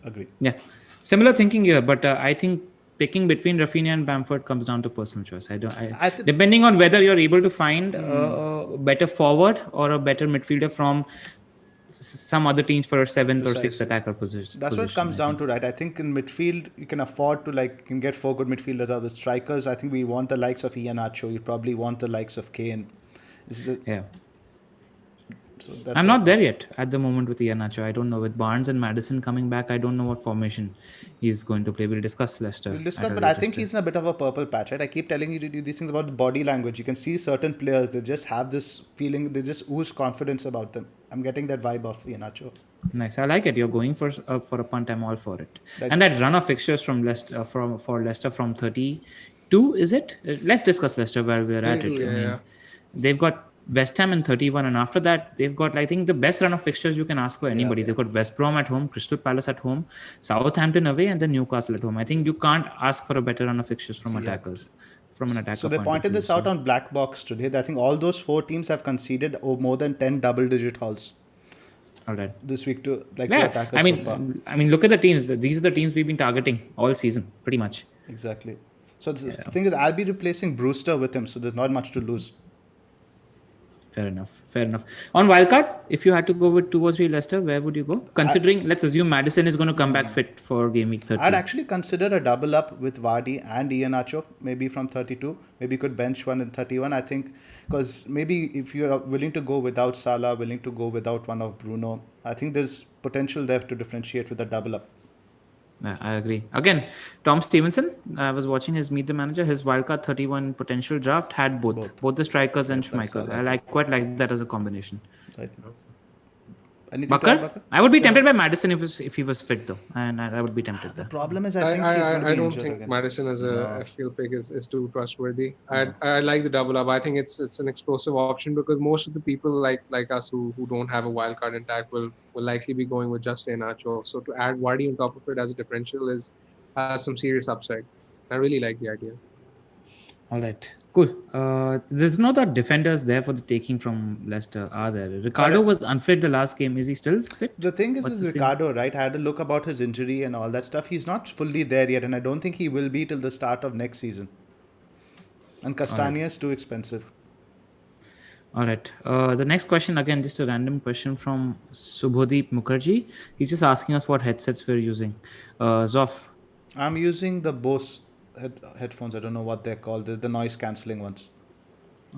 Agree. Yeah, similar thinking here, but I think picking between Raphinha and Bamford comes down to personal choice. Depending on whether you're able to find a better forward or a better midfielder from some other teams for a 7th or 6th attacker position. That's what it comes down to, right? I think in midfield, you can afford to, you can get 4 good midfielders out of strikers. I think we want the likes of Iheanacho. You probably want the likes of Kane. Yeah. So I'm not there yet at the moment with Iheanacho. I don't know. With Barnes and Maddison coming back, I don't know what formation he's going to play. We'll discuss Leicester. We'll discuss, but I think he's in a bit of a purple patch, right? I keep telling you to do these things about body language. You can see certain players, they just have this feeling, they just ooze confidence about them. I'm getting that vibe of Iheanacho. Nice. I like it. You're going for a punt. I'm all for it. And that run of fixtures from Leicester for Leicester from 32, is it? Let's discuss Leicester while we're at it. Yeah. They've got West Ham in 31, and after that they've got, I think, the best run of fixtures you can ask for anybody. They've got West Brom at home, Crystal Palace at home, Southampton away, and then Newcastle at home. I think you can't ask for a better run of fixtures from attackers. From an attacker. So they pointed this out on Black Box today. I think all those 4 teams have conceded more than 10 double-digit hauls. All right. This week to the attackers I mean, so far. Look at the teams. These are the teams we've been targeting all season, pretty much. Exactly. So the thing is, I'll be replacing Brewster with him, so there's not much to lose. Fair enough. On wildcard, if you had to go with 2 or 3 Leicester, where would you go? Considering, let's assume Maddison is going to come back fit for game week 30. I'd actually consider a double up with Vardy and Iheanacho, maybe from 32. Maybe you could bench one in 31. I think, because maybe if you're willing to go without Salah, willing to go without one of Bruno, I think there's potential there to differentiate with a double up. I agree. Again, Tom Stevenson, I was watching his Meet the Manager. His wildcard 31 potential draft had both the strikers and Schmeichel. I quite like that as a combination. Right. Anything Bakar? I would be tempted by Maddison if he was fit though, and I would be tempted there. The problem is, I think he's going to be I don't injured think again. Maddison as a FPL pick is too trustworthy. I like the double up. I think it's an explosive option because most of the people like us who don't have a wild card intact will likely be going with just Iheanacho. So to add Vardy on top of it as a differential has some serious upside. I really like the idea. All right, cool. There's no other defenders there for the taking from Leicester, are there? Ricardo was unfit the last game. Is he still fit? The thing is Ricardo, right? I had a look about his injury and all that stuff. He's not fully there yet, and I don't think he will be till the start of next season. And Castagna is too expensive. All right. The next question, again, just a random question from Subhodip Mukherjee. He's just asking us what headsets we're using. Zoff. I'm using the Bose headphones. I don't know what they're called. They're the noise cancelling ones.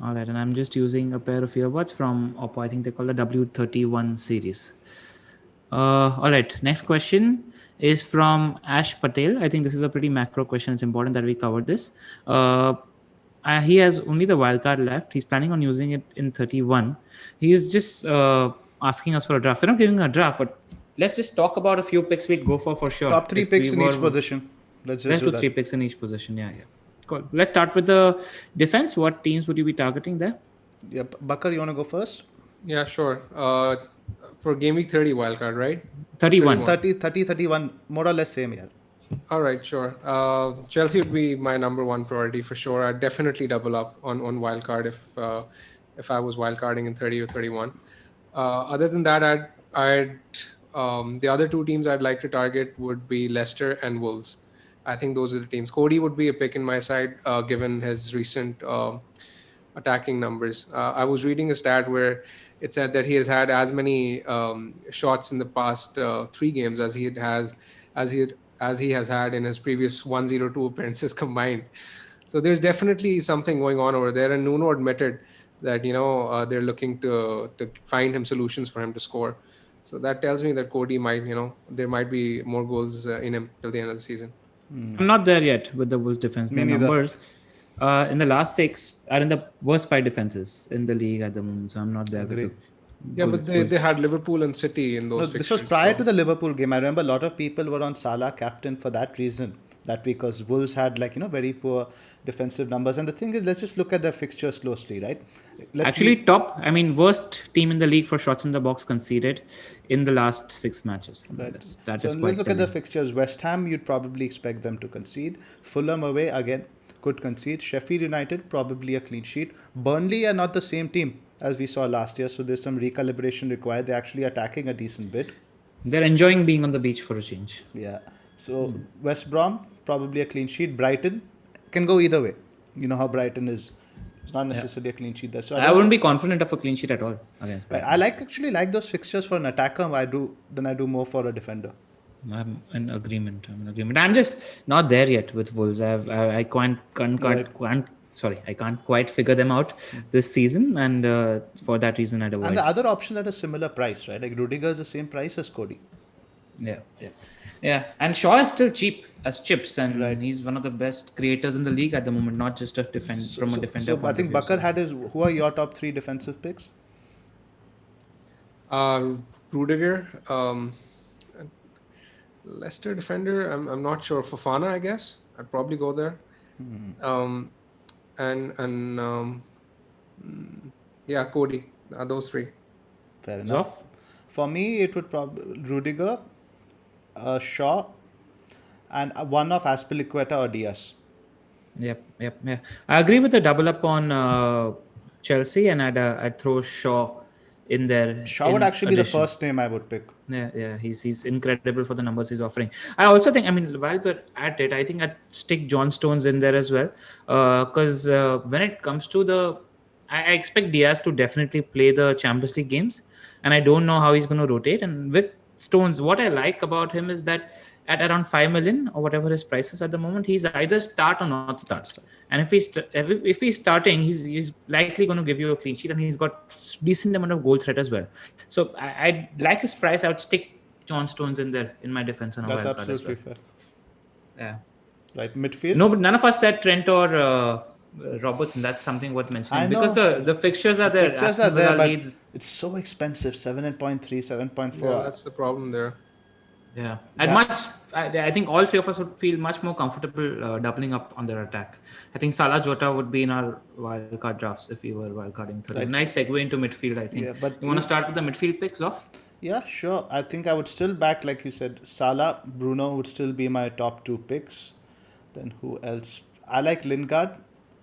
All right, and I'm just using a pair of earbuds from Oppo. I think they call the W31 series. All right, next question is from Ash Patel. I think this is a pretty macro question. It's important that we cover this. Uh, he has only the wildcard left. He's planning on using it in 31. He's just asking us for a draft. We're not giving a draft, but let's just talk about a few picks we'd go for sure. Top three If we picks in each were, position. Let's let's do do that. 3 picks in each position. Yeah, yeah. Cool. Let's start with the defense. What teams would you be targeting there? Yeah, Bakar, you want to go first? Yeah, sure. For Game Week 30 wildcard, right? 31. 31, more or less same here. All right, sure. Chelsea would be my number one priority for sure. I'd definitely double up on wildcard if I was wildcarding in 30 or 31. Other than that, I'd the other two teams I'd like to target would be Leicester and Wolves. I think those are the teams. Cody would be a pick in my side, given his recent attacking numbers. I was reading a stat where it said that he has had as many shots in the past 3 games as he has had in his previous 102 appearances combined. So there's definitely something going on over there, and Nuno admitted that they're looking to find him solutions for him to score. So that tells me that Cody might, there might be more goals in him till the end of the season. I'm not there yet with the Wolves defense. Me Their neither. numbers in the last 6 are in the worst 5 defenses in the league at the moment. So I'm not there Agree. with the Yeah, but they had Liverpool and City in those No, fixtures. this was prior so- to the Liverpool game. I remember a lot of people were on Salah captain for that reason. That because Wolves had very poor defensive numbers. And the thing is, let's just look at their fixtures closely, right? worst team in the league for shots in the box conceded in the last 6 matches. Right. That So is let's quite look at the telling. fixtures. West Ham, you'd probably expect them to concede. Fulham away, again, could concede. Sheffield United, probably a clean sheet. Burnley are not the same team as we saw last year, so there's some recalibration required. They're actually attacking a decent bit. They're enjoying being on the beach for a change. Yeah. So West Brom, probably a clean sheet. Brighton can go either way. You know how Brighton is. It's not necessarily a clean sheet there. So I wouldn't be confident of a clean sheet at all against Right. Brighton. I actually like those fixtures for an attacker. I do more for a defender. I'm in agreement. I'm just not there yet with Wolves. I can't quite figure them out this season, and for that reason, I'd avoid. And the other options at a similar price, right? Like Rudiger is the same price as Cody. Yeah. And Shaw is still cheap as chips, and Right. he's one of the best creators in the league at the moment, not just a defender. So I think Bakar had his. Who are your top 3 defensive picks? Rudiger, Leicester defender. I'm not sure. Fofana, I guess. I'd probably go there. Yeah, Cody. Those 3. Fair enough. Zoff? For me, it would probably Rudiger, Shaw, and one of Aspilicueta or Diaz. Yep. I agree with the double up on Chelsea, and I'd throw Shaw in there. Shaw would actually be the first name I would pick. Yeah, he's incredible for the numbers he's offering. I also think, while we're at it, I think I'd stick John Stones in there as well, because when it comes to I expect Diaz to definitely play the Champions League games, and I don't know how he's going to rotate. And with Stones, what I like about him is that at around 5 million or whatever his price is at the moment, he's either start or not start. And if he's starting, he's likely going to give you a clean sheet, and he's got decent amount of goal threat as well. So I'd like his price. I would stick John Stones in there in my defense on a That's wild card as absolutely well. fair. Yeah. Right, midfield. No, but none of us said Trent or Robertson. That's something worth mentioning, I know. because the fixtures are there. Fixtures Aston are there, Villa, but Leeds. it's so expensive. 7.3, 7.4. Yeah, that's the problem there. Yeah, Yeah. I think all 3 of us would feel much more comfortable doubling up on their attack. I think Salah, Jota would be in our wildcard drafts if we were wildcarding 30. Right. Nice segue into midfield, I think. Yeah, but you want to start with the midfield picks off? Yeah, sure. I think I would still back, like you said, Salah, Bruno would still be my top 2 picks. Then who else? I like Lingard.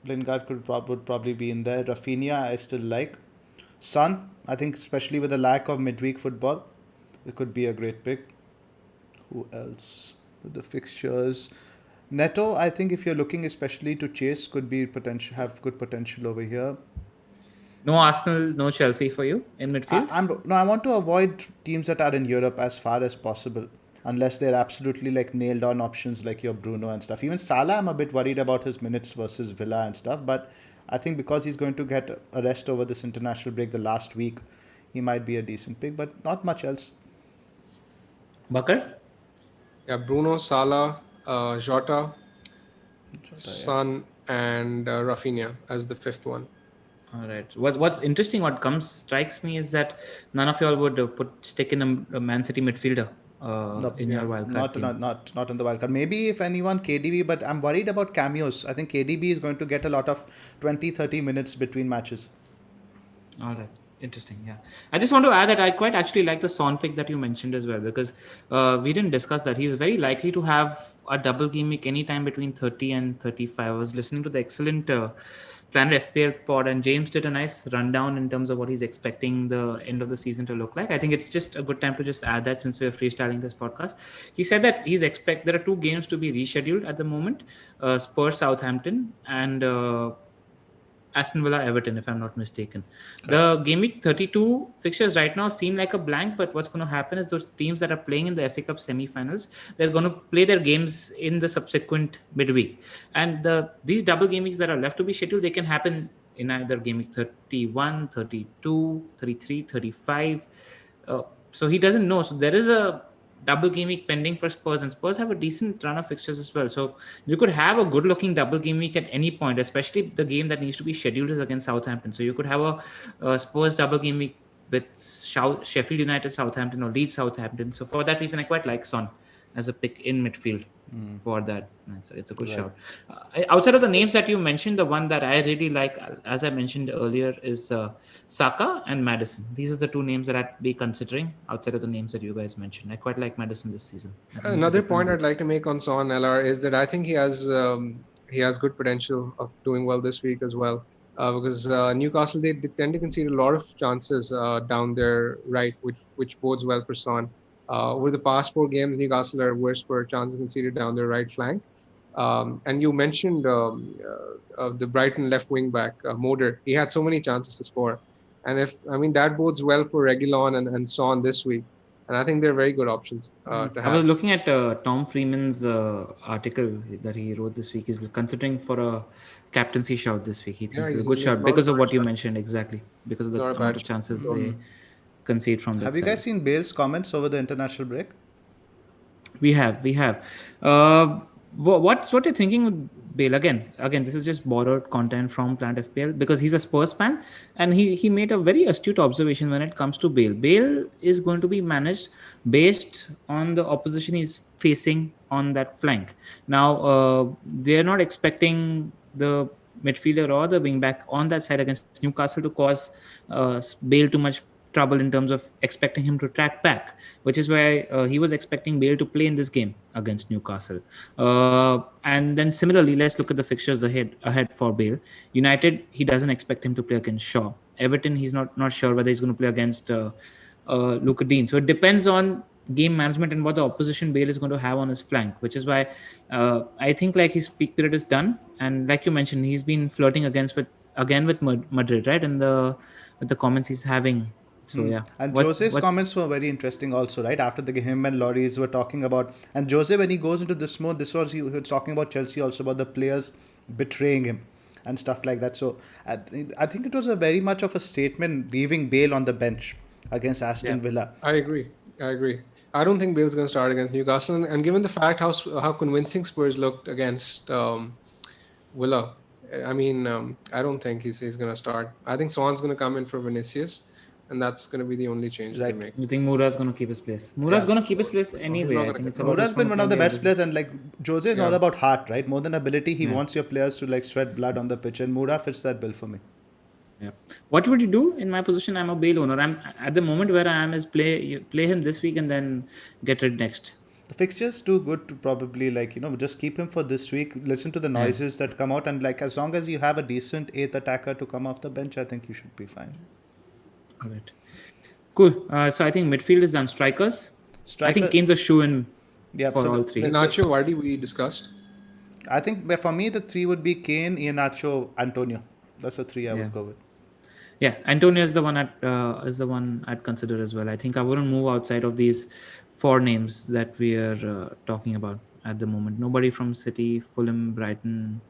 Lingard would probably be in there. Raphinha, I still like. Son, I think especially with the lack of midweek football, it could be a great pick. Who else? With the fixtures, Neto, I think if you're looking especially to chase, could be have good potential over here. No Arsenal, no Chelsea for you in midfield? I want to avoid teams that are in Europe as far as possible, unless they're absolutely like nailed on options like your Bruno and stuff. Even Salah, I'm a bit worried about his minutes versus Villa and stuff, but I think because he's going to get a rest over this international break the last week, he might be a decent pick, but not much else. Bakar? Yeah, Bruno, Salah, Jota, Jota, yeah. Son, and Raphinha as the fifth one. All right. What's interesting, what strikes me is that none of y'all would stick in a Man City midfielder Nope. in your Yeah. wildcard team. Not in the wildcard. Maybe if anyone KDB, but I'm worried about cameos. I think KDB is going to get a lot of 20-30 minutes between matches. All right. Interesting. Yeah. I just want to add that I quite actually like the Son pick that you mentioned as well, because we didn't discuss that. He's very likely to have a double game week anytime between 30 and 35. I was listening to the excellent Planet FPL pod, and James did a nice rundown in terms of what he's expecting the end of the season to look like. I think it's just a good time to just add that since we're freestyling this podcast. He said that there are 2 games to be rescheduled at the moment, Spurs Southampton and Aston Villa Everton, if I'm not mistaken. The game week 32 fixtures right now seem like a blank, but what's going to happen is those teams that are playing in the FA Cup semi-finals, they're going to play their games in the subsequent midweek. And these double game weeks that are left to be scheduled, they can happen in either game week 31, 32, 33, 35. So he doesn't know. So there is a double game week pending for Spurs, and Spurs have a decent run of fixtures as well. So you could have a good looking double game week at any point, especially the game that needs to be scheduled is against Southampton. So you could have a Spurs double game week with Sheffield United Southampton or Leeds Southampton. So for that reason, I quite like Son as a pick in midfield for that. It's a good shout. Outside of the names that you mentioned, the one that I really like, as I mentioned earlier, is Saka and Maddison. These are the 2 names that I'd be considering outside of the names that you guys mentioned. I quite like Maddison this season. Another point I'd like to make on Son LR is that I think he has good potential of doing well this week as well. Because Newcastle, they tend to concede a lot of chances down their right, which bodes well for Son. Over the past 4 games, Newcastle are worse for chances conceded down their right flank. And you mentioned the Brighton left wing back, Moder. He had so many chances to score. And that bodes well for Reguilon and Son this week. And I think they're very good options to have. I was looking at Tom Freeman's article that he wrote this week. He's considering for a captaincy shout this week. He thinks it's a good shout because of what you mentioned, exactly. Because of the amount of chances they concede from that Have you guys seen Bale's comments over the international break? We have. What's what you're thinking with Bale? Again, this is just borrowed content from Planet FPL because he's a Spurs fan, and he made a very astute observation when it comes to Bale. Bale is going to be managed based on the opposition he's facing on that flank. Now, they're not expecting the midfielder or the wingback on that side against Newcastle to cause Bale too much trouble in terms of expecting him to track back, which is why he was expecting Bale to play in this game against Newcastle. And then similarly, let's look at the fixtures ahead for Bale. United, he doesn't expect him to play against Shaw. Everton, he's not sure whether he's going to play against Luka Dean. So it depends on game management and what the opposition Bale is going to have on his flank, which is why I think like his peak period is done. And like you mentioned, he's been flirting with Madrid, right? And with the comments he's having. So yeah, and Jose's comments were very interesting also, right? After the game, him and Lloris were talking about, and Jose, when he goes into this mode, he was talking about Chelsea also, about the players betraying him and stuff like that. So I think it was a very much of a statement leaving Bale on the bench against Aston Villa. I agree. I don't think Bale's going to start against Newcastle, and given the fact how convincing Spurs looked against Villa, I don't think he's going to start. I think Son's going to come in for Vinicius. And that's going to be the only change they make. You think Moura's going to keep his place? Moura's going to keep his place anyway. I think Moura's been one of the best players, and like Jose is all about heart, right? More than ability, he wants your players to like sweat blood on the pitch, and Moura fits that bill for me. Yeah. What would you do in my position? I'm a Bale owner. I'm at the moment where I am is play him this week and then get rid next. The fixture's too good to probably just keep him for this week. Listen to the noises that come out, and like as long as you have a decent 8th attacker to come off the bench, I think you should be fine. All right. Cool. So I think midfield is done. Strikers. I think Kane's a shoe-in for all 3. Iheanacho, Vardy we discussed. I think for me the 3 would be Kane, Iheanacho, Antonio. That's the 3 I would go with. Yeah, Antonio is the one I'd consider as well. I think I wouldn't move outside of these 4 names that we are talking about at the moment. Nobody from City, Fulham, Brighton.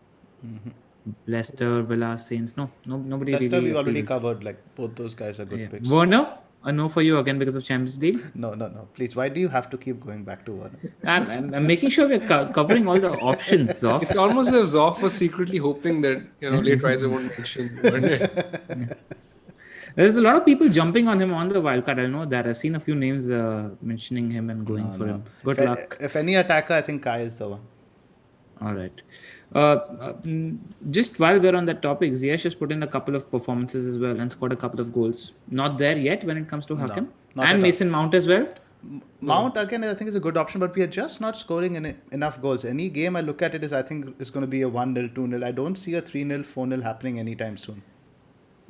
Leicester, Villa, Saints. No, nobody Leicester, really we already appeals. covered. Like both those guys are good Yeah. picks. Werner, a no for you again because of Champions League. No. Please, why do you have to keep going back to Werner? I'm making sure we're covering all the options It's of. almost as if Zoff was secretly hoping that Lateriser won't mention Werner. There's a lot of people jumping on him on the wildcard. I know that. I've seen a few names mentioning him and going for No. him. Good luck. If any attacker, I think Kai is the one. All right. Just while we're on that topic, Ziyech has put in a couple of performances as well and scored a couple of goals. Not there yet when it comes to Hakim. not at And all. Mason Mount as well. Mount again, I think is a good option, but we are just not scoring enough goals. Any game I look at it is, I think it's going to be a 1-0, 2-0. I don't see a 3-0, 4-0 happening anytime soon.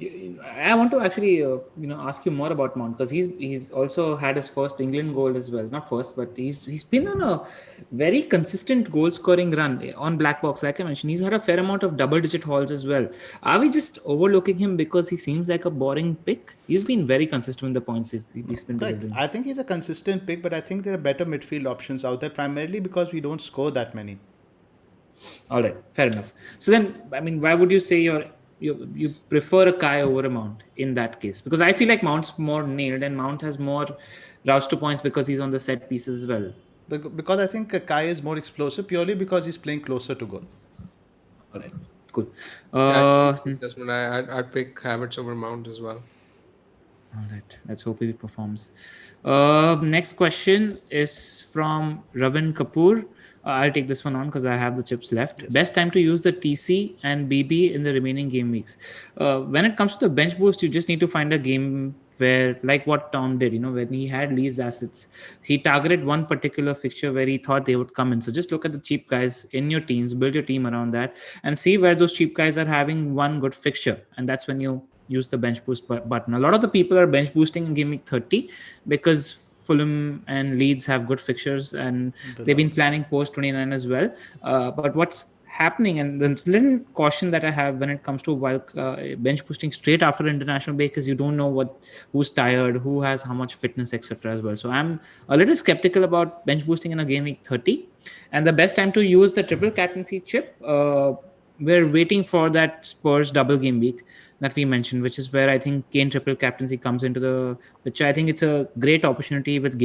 I want to actually, ask you more about Mount because he's also had his first England goal as well. Not first, but he's been on a very consistent goal scoring run on black box. Like I mentioned, he's had a fair amount of double-digit hauls as well. Are we just overlooking him because he seems like a boring pick? He's been very consistent with the points he's been Right. delivering. I think he's a consistent pick, but I think there are better midfield options out there, primarily because we don't score that many. All right, fair enough. So then, I mean, why would you say you prefer a Kai over a Mount in that case? Because I feel like Mount's more nailed and Mount has more routes to points because he's on the set pieces as well. Because I think Kai is more explosive purely because he's playing closer to goal. All right, cool. I'd pick Havertz over Mount as well. All right, let's hope he performs. Next question is from Ravin Kapoor. I'll take this one on because I have the chips left. Yes. Best time to use the TC and BB in the remaining game weeks. When it comes to the bench boost, you just need to find a game where, like what Tom did, when he had Leeds assets, he targeted one particular fixture where he thought they would come in. So just look at the cheap guys in your teams, build your team around that, and see where those cheap guys are having one good fixture. And that's when you use the bench boost button. A lot of the people are bench boosting in game week 30 because Fulham and Leeds have good fixtures and they've been planning post 29 as well. But what's happening, and the little caution that I have when it comes to bench boosting straight after international break is you don't know who's tired, who has how much fitness, etc. as well. So I'm a little skeptical about bench boosting in a game week 30. And the best time to use the triple captaincy chip, we're waiting for that Spurs double game week that we mentioned, which is where I think Kane triple captaincy comes into the picture. I think it's a great opportunity with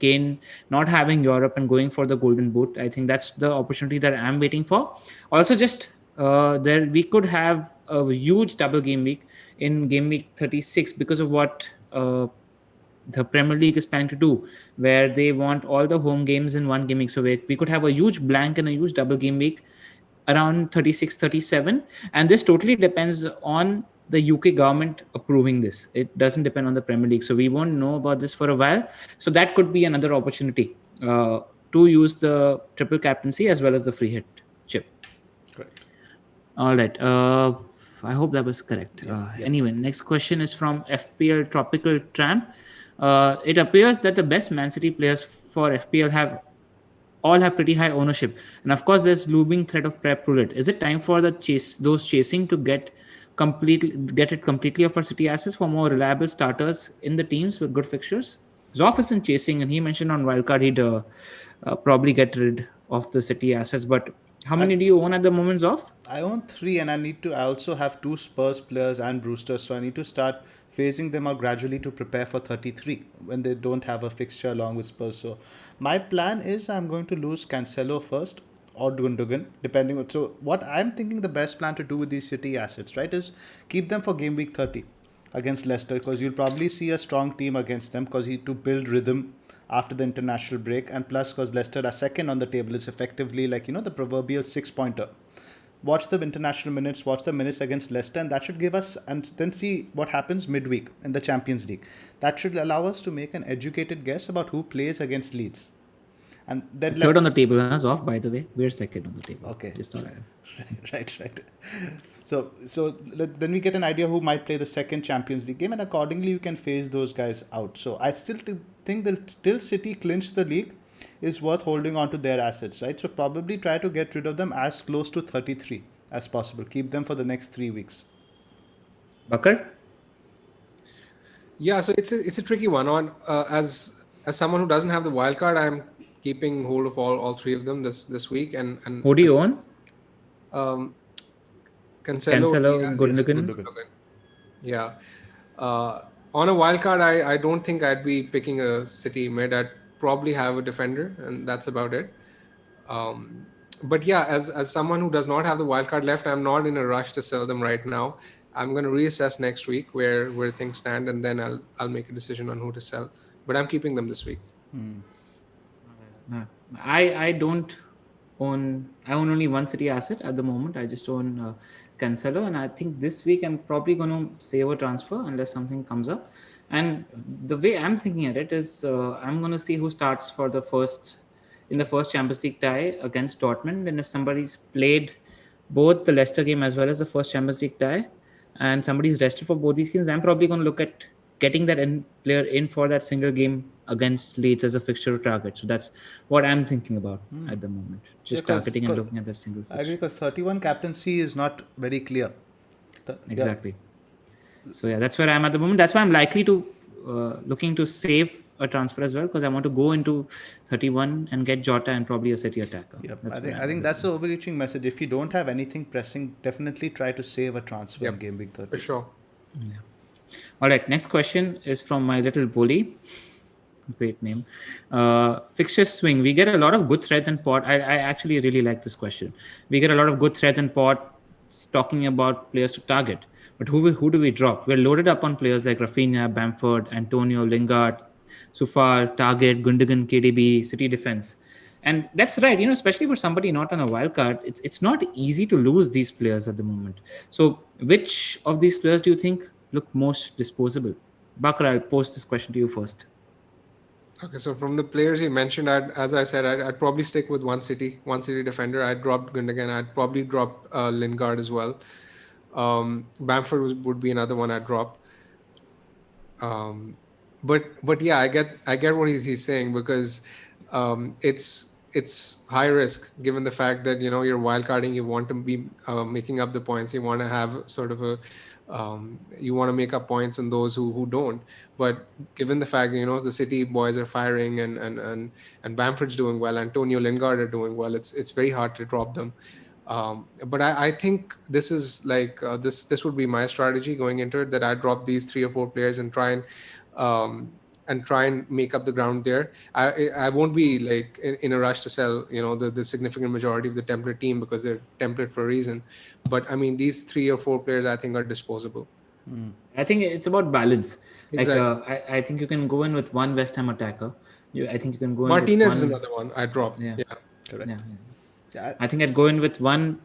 Kane not having Europe and going for the golden boot. I think that's the opportunity that I'm waiting for. Also, just there we could have a huge double game week in game week 36 because of what the Premier League is planning to do, where they want all the home games in one game week. So we could have a huge blank and a huge double game week around 36, 37. And this totally depends on the UK government approving this. It doesn't depend on the Premier League. So we won't know about this for a while. So that could be another opportunity to use the triple captaincy as well as the free hit chip. Correct. All right. I hope that was correct. Anyway, next question is from FPL Tropical Tramp. It appears that the best Man City players for FPL all have pretty high ownership, and of course there's looming threat of prep roulette. Is it time for those chasing to get it completely off for City assets for more reliable starters in the teams with good fixtures? Zoff isn't chasing, and he mentioned on Wildcard he'd probably get rid of the City assets, but how many do you own at the moment, Zoff? I own 3, and I also have 2 Spurs players and Brewster, so I need to start phasing them out gradually to prepare for 33 when they don't have a fixture along with Spurs. So my plan is I'm going to lose Cancelo first or Gundogan, depending on. So what I'm thinking the best plan to do with these City assets, right, is keep them for game week 30 against Leicester, because you'll probably see a strong team against them because to build rhythm after the international break, and plus because Leicester are second on the table, is effectively like the proverbial 6-pointer. Watch the international minutes, watch the minutes against Leicester, and that should give us, and then see what happens midweek in the Champions League. That should allow us to make an educated guess about who plays against Leeds. And then third on the table, Zoff, by the way. We're second on the table. Okay. Just all right. So then we get an idea who might play the second Champions League game, and accordingly you can phase those guys out. So I still think that till City clinch the league is worth holding on to their assets, right? So probably try to get rid of them as close to 33 as possible. Keep them for the next 3 weeks. Bakar? Yeah, so it's a tricky one. As someone who doesn't have the wild card, I'm keeping hold of all 3 of them this week. And who do you own? Cancelo, Diaz, yes. Gundogan. Gundogan. Yeah. On a wild card, I don't think I'd be picking a City mid. I'd probably have a defender, and that's about it. Um, but yeah, as someone who does not have the wild card left, I'm not in a rush to sell them right now. I'm going to reassess next week where things stand, and then I'll make a decision on who to sell. But I'm keeping them this week. Uh, I don't own. I own only one City asset at the moment. I just own Cancelo, and I think this week I'm probably going to save a transfer unless something comes up. And the way I'm thinking at it is, I'm going to see who starts for the first in the first Champions League tie against Dortmund, and if somebody's played both the Leicester game as well as the first Champions League tie, and somebody's rested for both these games, I'm probably going to look at getting that player in for that single game against Leeds as a fixture target. So that's what I'm thinking about at the moment. Just targeting and looking at that single I agree, fixture. because 31 captaincy is not very clear. Exactly. So yeah, that's where I'm at the moment. That's why I'm likely to looking to save a transfer as well, because I want to go into 31 and get Jota and probably a City attacker. Yep. That's I think that's the overreaching message. If you don't have anything pressing, definitely try to save a transfer in game week 30. For sure. All right, next question is from my little bully. Great name. Fixture swing. We get a lot of good threads and pod. I actually really like this question. We get a lot of good threads and pods talking about players to target. But who do we drop? We're loaded up on players like Raphinha, Bamford, Antonio, Lingard, Zophar, Target, Gundogan, KDB, City defense. And that's right, especially for somebody not on a wild card, it's not easy to lose these players at the moment. So which of these players do you think look most disposable? Bakar, I'll pose this question to you first. Okay, so from the players you mentioned, as I said, I'd probably stick with one City defender. I'd drop Gundogan. I'd probably drop Lingard as well. Bamford would be another one I'd drop. But yeah, I get what he's saying, because it's high risk, given the fact that you're wildcarding. You want to be making up the points. You want to have sort of a you want to make up points on those who don't. But given the fact the City boys are firing, and Bamford's doing well, Antonio, Lingard are doing well, it's very hard to drop them. But I think this is like this would be my strategy going into it, that I drop these 3 or 4 players and try and make up the ground there. I won't be like in a rush to sell the significant majority of the template team, because they're template for a reason. But I mean, these 3 or 4 players I think are disposable. I think it's about balance. Exactly. Like I think you can go in with one West Ham attacker. I think you can go in Martinez with is one. another one I dropped. Yeah. Correct. Yeah. I think I'd go in with one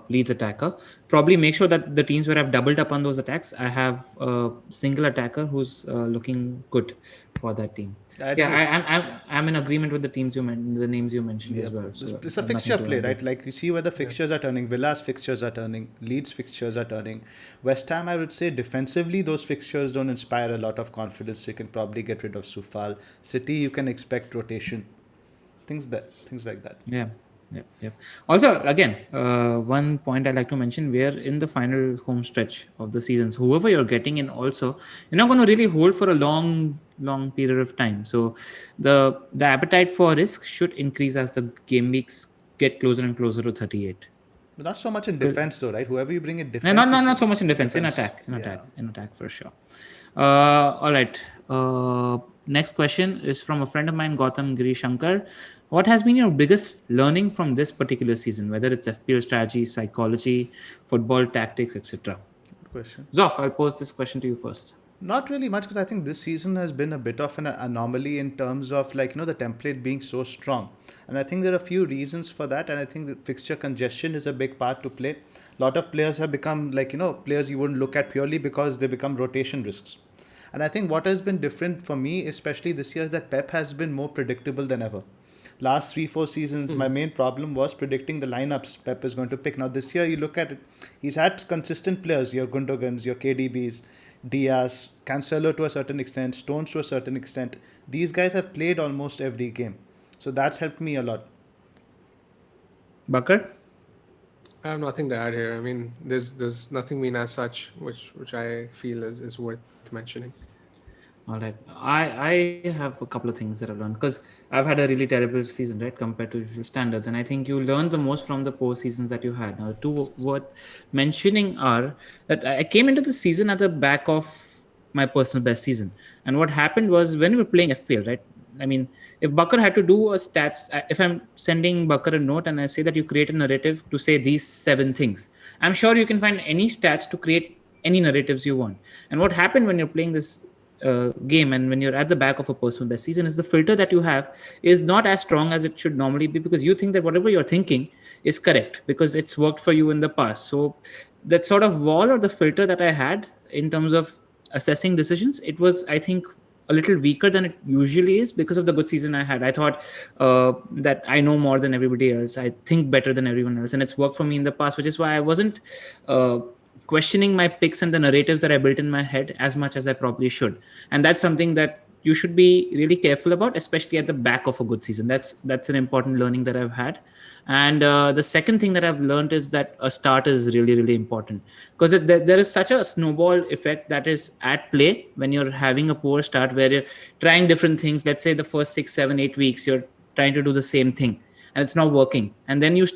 Leeds attacker. Probably make sure that the teams where I've doubled up on those attacks, I have a single attacker who's looking good for that team. I'm in agreement with the teams the names you mentioned as well. So it's a fixture play, right? Like you see where the fixtures are turning. Villa's fixtures are turning. Leeds fixtures are turning. West Ham, I would say defensively, those fixtures don't inspire a lot of confidence. You can probably get rid of Zophar. City, you can expect rotation. Things like that. Yeah. Also, again, one point I'd like to mention: we're in the final home stretch of the seasons. Whoever you're getting in, also, you're not going to really hold for a long period of time. So, the appetite for risk should increase as the game weeks get closer and closer to 38. But not so much in defense, though, right? Whoever you bring in defense. Not so much in defense. In attack for sure. All right. Next question is from a friend of mine, Gautam Giri Shankar. What has been your biggest learning from this particular season, whether it's FPL strategy, psychology, football tactics, etc.? Good question. Zoff, I'll pose this question to you first. Not really much, because I think this season has been a bit of an anomaly in terms of the template being so strong. And I think there are a few reasons for that. And I think the fixture congestion is a big part to play. A lot of players have become players you wouldn't look at purely because they become rotation risks. And I think what has been different for me, especially this year, is that Pep has been more predictable than ever. Last 3-4 seasons, my main problem was predicting the lineups Pep is going to pick. Now this year, you look at it, he's had consistent players, your Gundogans, your KDBs, Diaz, Cancelo to a certain extent, Stones to a certain extent. These guys have played almost every game. So that's helped me a lot. Bakar? I have nothing to add here. I mean, there's nothing been as such which I feel is worth mentioning. All right. I have a couple of things that I've learned because I've had a really terrible season, right, compared to usual standards. And I think you learn the most from the poor seasons that you had. Now, two worth mentioning are that I came into the season at the back of my personal best season. And what happened was when we were playing FPL, right? I mean, if Bakar had to do a stats, if I'm sending Bakar a note and I say that you create a narrative to say these 7 things, I'm sure you can find any stats to create any narratives you want. And what happened when you're playing this game and when you're at the back of a personal best season is the filter that you have is not as strong as it should normally be because you think that whatever you're thinking is correct because it's worked for you in the past. So that sort of wall or the filter that I had in terms of assessing decisions, it was, I think, a little weaker than it usually is because of the good season I had. I thought that I know more than everybody else. I think better than everyone else, and it's worked for me in the past, which is why I wasn't uh, questioning my picks and the narratives that I built in my head as much as I probably should. And that's something that you should be really careful about, especially at the back of a good season. That's an important learning that I've had. And the second thing that I've learned is that a start is really, really important because there is such a snowball effect that is at play when you're having a poor start where you're trying different things. Let's say the first 6, 7, 8 weeks, you're trying to do the same thing and it's not working. And then your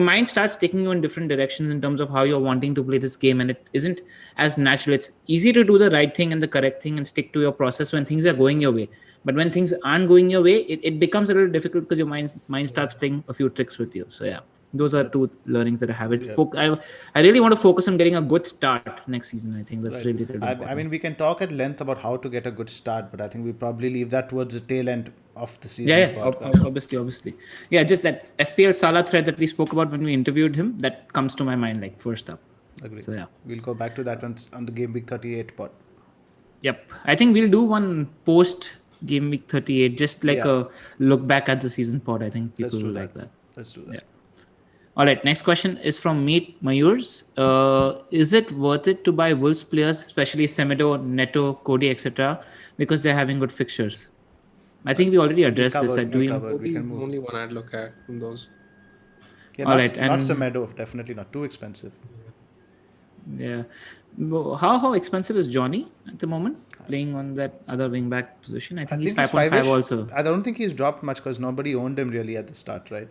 mind starts taking you in different directions in terms of how you're wanting to play this game. And it isn't as natural. It's easy to do the right thing and the correct thing and stick to your process when things are going your way. But when things aren't going your way, it becomes a little difficult because your mind starts playing a few tricks with you. So yeah, those are two learnings that I have. I really want to focus on getting a good start next season. I think that's really, really important. I mean, we can talk at length about how to get a good start, but I think we probably leave that towards the tail end of the season. Yeah, obviously. Yeah, just that FPL Salah thread that we spoke about when we interviewed him, that comes to my mind like first up. Agree. So yeah. We'll go back to that on the Game Week 38 pod. Yep. I think we'll do one post Game Week 38, just like Yeah. a look back at the season pod. I think Let's people do will that. like that. Let's do that. Yeah. All right. Next question is from Meet Mayurs. Is it worth it to buy Wolves players, especially Semedo, Neto, Cody, etc., because they're having good fixtures? I think we already addressed this. covered. We Cody can is the move. only one I'd look at from those. Yeah, All not, right, not and- Semedo, definitely not. Too expensive. Yeah. How expensive is Johnny at the moment playing on that other wing back position? I think he's 5.5 5-ish. also. I don't think he's dropped much because nobody owned him really at the start, right?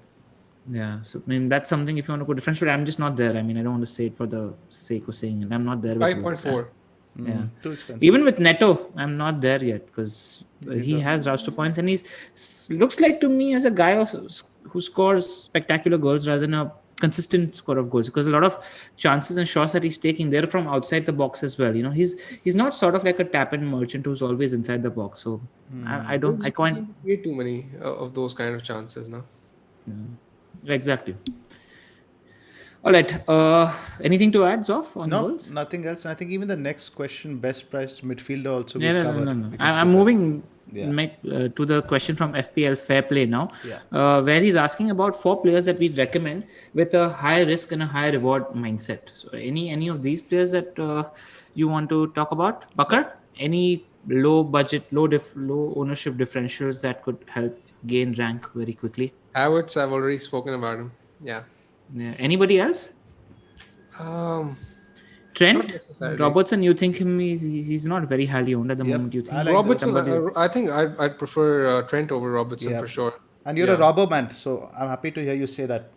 Yeah. So I mean that's something if you want to go differential. I'm just not there. I mean I don't want to say it for the sake of saying it. I'm not there. With 5.4. Yeah. Too expensive. Even with Neto, I'm not there yet because he has roster points and looks like to me as a guy who scores spectacular goals rather than a consistent score of goals because a lot of chances and shots that he's taking they're from outside the box as well. You know, he's not sort of like a tap-in merchant who's always inside the box. So I can't. Way too many of those kind of chances now. Exactly. All right. Anything to add, Zoff, on No, goals? nothing else. And I think even the next question, best priced midfielder, also Yeah, we've no. covered. We can I'm skip it. moving Yeah. to the question from FPL Fair Play now, Yeah. where he's asking about 4 players that we recommend with a high risk and a high reward mindset. So, any of these players that you want to talk about, Bakar? Any low budget, low ownership differentials that could help gain rank very quickly? Havertz, I've already spoken about him. Yeah. Anybody else? Not Trent necessarily. Robertson, you think he's not very highly owned at the moment. You think I like Robertson, somebody- I think I'd prefer Trent over Robertson for sure. And you're a robber man, so I'm happy to hear you say that.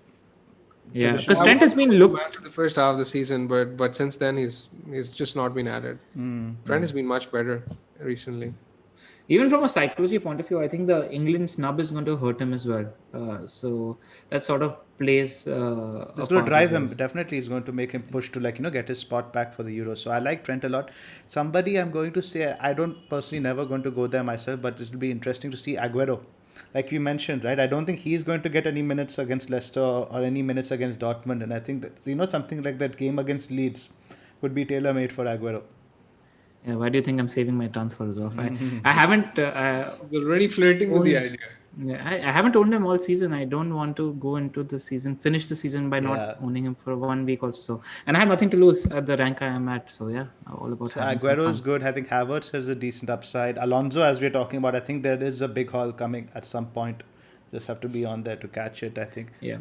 Yeah, because Trent has been looked. After the first half of the season, but since then he's just not been added. Trent has been much better recently. Even from a psychology point of view, I think the England snub is going to hurt him as well. So that sort of plays. It's going to drive him. Definitely, is going to make him push to get his spot back for the Euro. So I like Trent a lot. Somebody I'm going to say I don't personally never going to go there myself, but it'll be interesting to see Aguero. Like you mentioned, right? I don't think he's going to get any minutes against Leicester or any minutes against Dortmund, and I think that something like that game against Leeds would be tailor made for Aguero. Yeah, why do you think I'm saving my transfers off? I haven't. You're already flirting with the idea. Yeah, I haven't owned him all season. I don't want to go into the season, finish the season by not owning him for 1 week or so. And I have nothing to lose at the rank I am at. So yeah, all about. So Aguero is good. I think Havertz has a decent upside. Alonso, as we're talking about, I think there is a big haul coming at some point. Just have to be on there to catch it, I think. Yeah.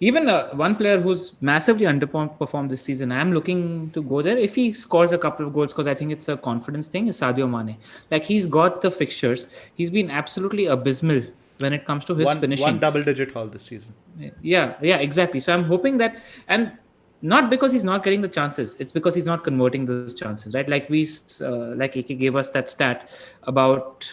Even one player who's massively underperformed this season, I'm looking to go there if he scores a couple of goals because I think it's a confidence thing. Is Sadio Mane? Like he's got the fixtures. He's been absolutely abysmal when it comes to his One finishing. double-digit haul this season. Yeah, exactly. So I'm hoping that, and not because he's not getting the chances, it's because he's not converting those chances, right? Like AK gave us that stat about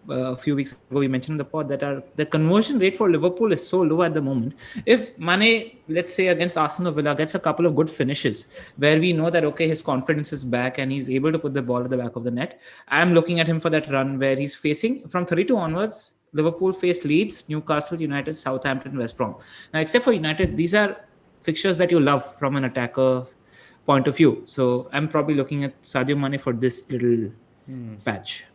a few weeks ago. We mentioned in the pod that the conversion rate for Liverpool is so low at the moment. If Mane, let's say against Arsenal Villa, gets a couple of good finishes where we know that okay, his confidence is back and he's able to put the ball at the back of the net, I'm looking at him for that run where he's facing from 32 onwards. Liverpool faced Leeds, Newcastle United, Southampton, West Brom. Now, except for United, these are fixtures that you love from an attacker's point of view. So I'm probably looking at Sadio Mane for this little patch.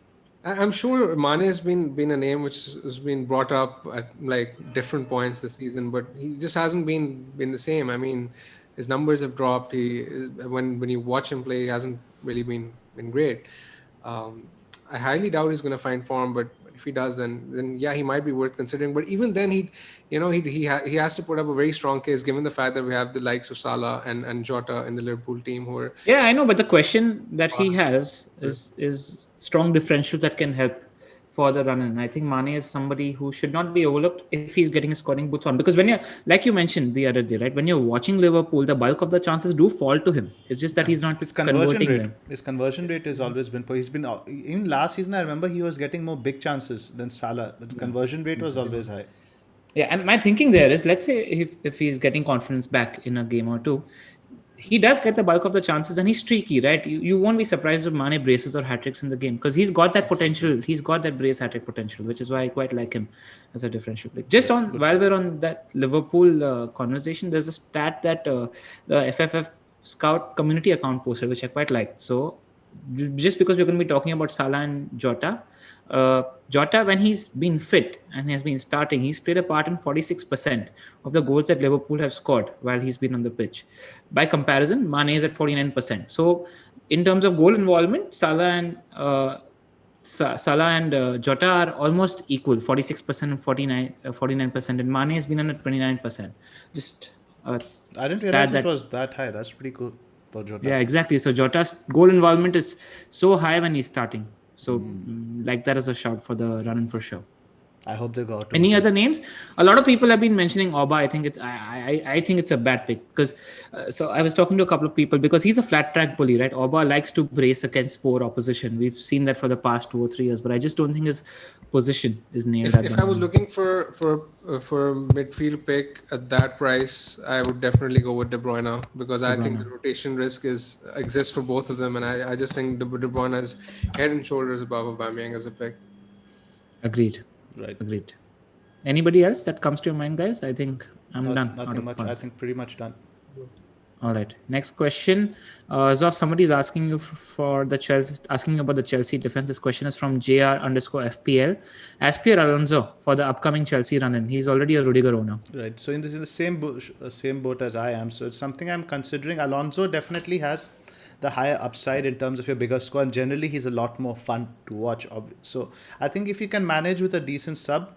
I'm sure Mane has been a name which has been brought up at like different points this season, but he just hasn't been the same. I mean, his numbers have dropped. When you watch him play, he hasn't really been great. Um, I highly doubt he's going to find form, but if he does, then yeah, he might be worth considering. But even then, he has to put up a very strong case given the fact that we have the likes of Salah and Jota in the Liverpool team who are. Yeah, I know, but the question that he has is strong differentials that can help for the run in. I think Mane is somebody who should not be overlooked if he's getting his scoring boots on. Because when you're, like you mentioned the other day, right? When you're watching Liverpool, the bulk of the chances do fall to him. It's just that he's not His conversion converting rate. them. His conversion rate has always been poor. He's been even last season. I remember he was getting more big chances than Salah, but the conversion rate was always high. Yeah, and my thinking there is, let's say if he's getting confidence back in a game or two, he does get the bulk of the chances and he's streaky, right? You won't be surprised if Mane braces or hat-tricks in the game because he's got that potential. He's got that brace hat-trick potential, which is why I quite like him as a differential pick. Just while we're on that Liverpool conversation, there's a stat that the FFF Scout community account posted, which I quite like. So just because we're going to be talking about Salah and Jota, Jota, when he's been fit and has been starting, he's played a part in 46% of the goals that Liverpool have scored while he's been on the pitch. By comparison, Mane is at 49%. So, in terms of goal involvement, Salah and Jota are almost equal, 46% and 49%, and Mane has been on at 29%. Just I didn't realize it was that high. That's pretty cool for Jota. Yeah, exactly. So Jota's goal involvement is so high when he's starting. So like that is a shout for the run-in for sure. I hope they go out. Any other names? A lot of people have been mentioning Oba. I think it's a bad pick because so I was talking to a couple of people because he's a flat track bully, right? Oba likes to brace against poor opposition. We've seen that for the past 2 or 3 years, but I just don't think his position is nailed. If I was looking for a midfield pick at that price, I would definitely go with De Bruyne because I think the rotation risk exists for both of them, and I just think De Bruyne is head and shoulders above Aubameyang as a pick. Agreed. Right. Agreed. Anybody else that comes to your mind, guys? I think I'm done. Nothing much. I think pretty much done. All right. Next question. Zof, somebody's asking you for the Chelsea, asking about the Chelsea defense. This question is from JR_FPL. As Pierre Alonso for the upcoming Chelsea run-in, he's already a Rudiger owner. Right. So in the same boat as I am. So it's something I'm considering. Alonso definitely has the higher upside in terms of your bigger score, and generally he's a lot more fun to watch. So I think if you can manage with a decent sub,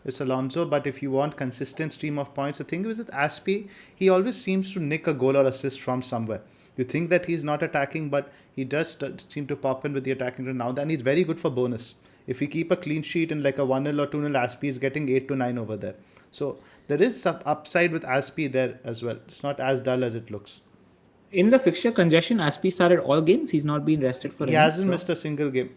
it's Alonso. But if you want consistent stream of points, the thing is with Aspie, he always seems to nick a goal or assist from somewhere. You think that he's not attacking, but he does seem to pop in with the attacking now. Then he's very good for bonus. If we keep a clean sheet in like a 1-0 or 2-0, Aspie is getting 8 to 9 over there. So there is some upside with Aspie there as well. It's not as dull as it looks. In the fixture congestion, Aspie started all games. He's not been rested for. He hasn't missed a single game.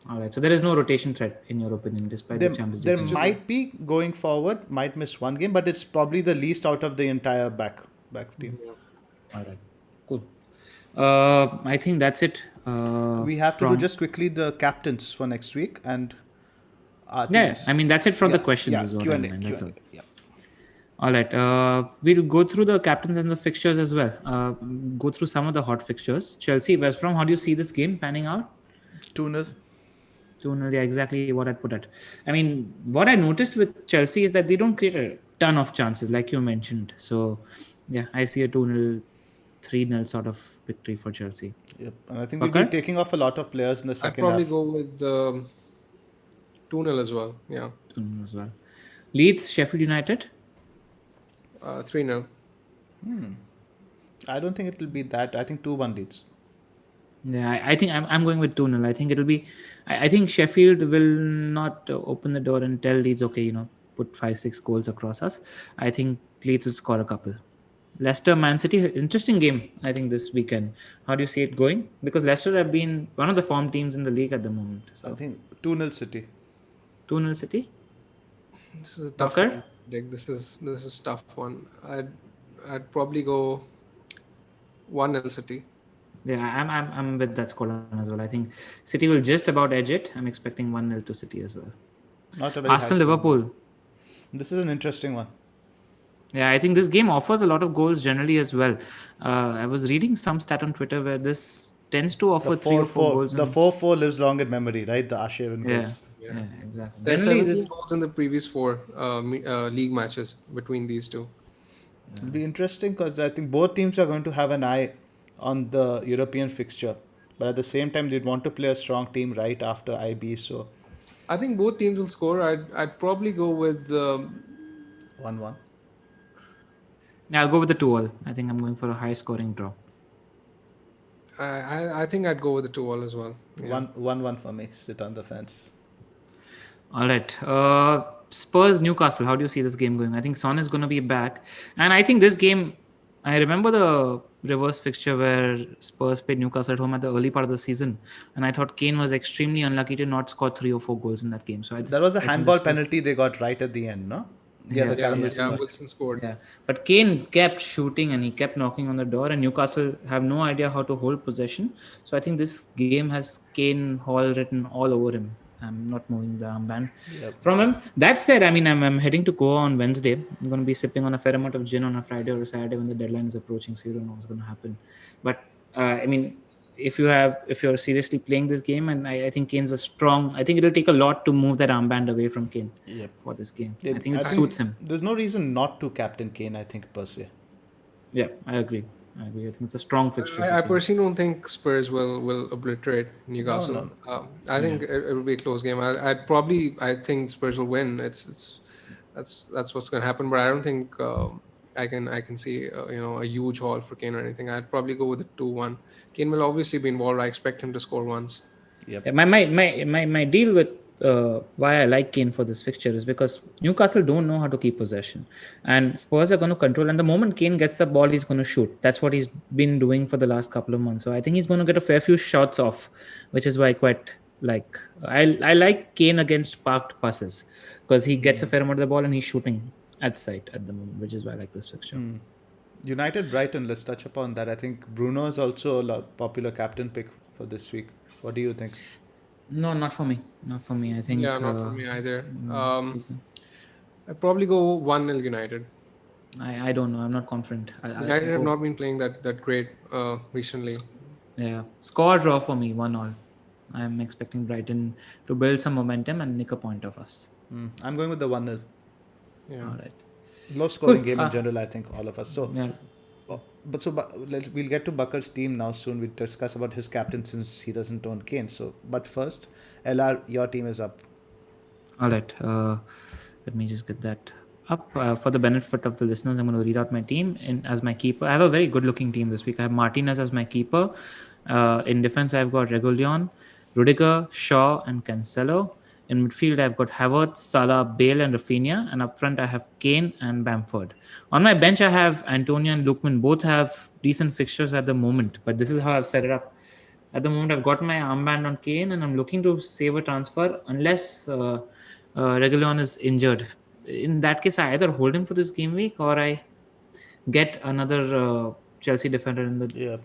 All right, so there is no rotation threat in your opinion, despite the Champions League. There might be going forward. Might miss one game, but it's probably the least out of the entire back team. Yeah. All right, cool. I think that's it. We have to do just quickly the captains for next week and. I mean that's it from the questions. Q&A. Yeah. All right. We'll go through the captains and the fixtures as well. Go through some of the hot fixtures. Chelsea, West Brom. How do you see this game panning out? 2-0. 2-0. Yeah, exactly what I'd put at. I mean, what I noticed with Chelsea is that they don't create a ton of chances, like you mentioned. So, yeah, I see a 2-0, 3-0 sort of victory for Chelsea. Yep, and I think we'll be taking off a lot of players in the second half. I'd probably go with 2-0 as well. Yeah. 2-0 as well. Leeds, Sheffield United. 3-0. I don't think it will be that. I think 2-1 Leeds. Yeah, I think I'm going with 2-0. I think it'll be. I think Sheffield will not open the door and tell Leeds, okay, put 5-6 goals across us. I think Leeds will score a couple. Leicester, Man City, interesting game. I think this weekend. How do you see it going? Because Leicester have been one of the form teams in the league at the moment. I So think 2-0 City. 2-0 City. This is a tough Bakar? one. Dick. This is tough one. I'd probably go 1-0 City. Yeah, I'm with that scoreline as well. I think City will just about edge it. I'm expecting 1-0 to City as well. Not a very high Arsenal, score. Liverpool. This is an interesting one. Yeah, I think this game offers a lot of goals generally as well. I was reading some stat on Twitter where this tends to offer 3 or 4 goals. The 4-4 lives long in memory, right? The Asheven Yeah, goals. yeah, exactly. There's Generally, 17 this goals in the previous 4 league matches between these two. It'll be interesting because I think both teams are going to have an eye on the European fixture. But at the same time, they'd want to play a strong team right after IB. So I think both teams will score. I'd probably go with 1-1. Yeah, I'll go with the 2-all. I think I'm going for a high scoring draw. I think I'd go with the 2-all as well. Yeah. 1-1 for me. Sit on the fence. All right. Spurs, Newcastle. How do you see this game going? I think Son is going to be back. And I think this game, I remember the reverse fixture where Spurs played Newcastle at home at the early part of the season. And I thought Kane was extremely unlucky to not score 3 or 4 goals in that game. So That was a handball penalty they got right at the end, no? Yeah, the Callum Wilson one. Wilson scored. Yeah, but Kane kept shooting and he kept knocking on the door, and Newcastle have no idea how to hold possession. So I think this game has Kane Hall written all over him. I'm not moving the armband from him. That said, I mean, I'm heading to Goa on Wednesday. I'm going to be sipping on a fair amount of gin on a Friday or a Saturday when the deadline is approaching, so you don't know what's going to happen. But I mean, if you're seriously playing this game, and I think Kane's a strong. I think it'll take a lot to move that armband away from Kane for this game. I think it suits him. There's no reason not to captain Kane, I think, per se. Yeah, I agree. I think it's a strong fixture. I personally don't think Spurs will obliterate Newcastle. No. I think it will be a close game. I think Spurs will win. That's what's going to happen. But I don't think I can see a huge haul for Kane or anything. I'd probably go with the 2-1. Kane will obviously be involved. I expect him to score once. Yep. Yeah, my deal with why I like Kane for this fixture is because Newcastle don't know how to keep possession, and Spurs are going to control. And the moment Kane gets the ball, he's going to shoot. That's what he's been doing for the last couple of months. So I think he's going to get a fair few shots off, which is why I quite like. I like Kane against parked passes because he gets a fair amount of the ball and he's shooting at sight at the moment, which is why I like this fixture. United Brighton, let's touch upon that. I think Bruno is also a popular captain pick for this week. What do you think? No, not for me. Not for me. I think. Yeah, not for me either. I'd probably go 1-0 United. I don't know. I'm not confident. United have not been playing that great recently. Yeah, score draw for me, 1-1. I'm expecting Brighton to build some momentum and nick a point of us. I'm going with the 1-0. Yeah. All right. Low scoring game in general, I think, all of us. So, Yeah. we'll get to Bakar's team now soon. We'll discuss about his captain since he doesn't own Kane. So, but first, LR, your team is up. All right. Let me just get that up. For the benefit of the listeners, I'm going to read out my team as my keeper. I have a very good-looking team this week. I have Martinez as my keeper. In defense, I've got Reguilon, Rudiger, Shaw, and Cancelo. In midfield, I've got Havertz, Salah, Bale, and Raphinha. And up front, I have Kane and Bamford. On my bench, I have Antonio and Lookman. Both have decent fixtures at the moment. But this is how I've set it up. At the moment, I've got my armband on Kane, and I'm looking to save a transfer unless Reguilon is injured. In that case, I either hold him for this game week or I get another Chelsea defender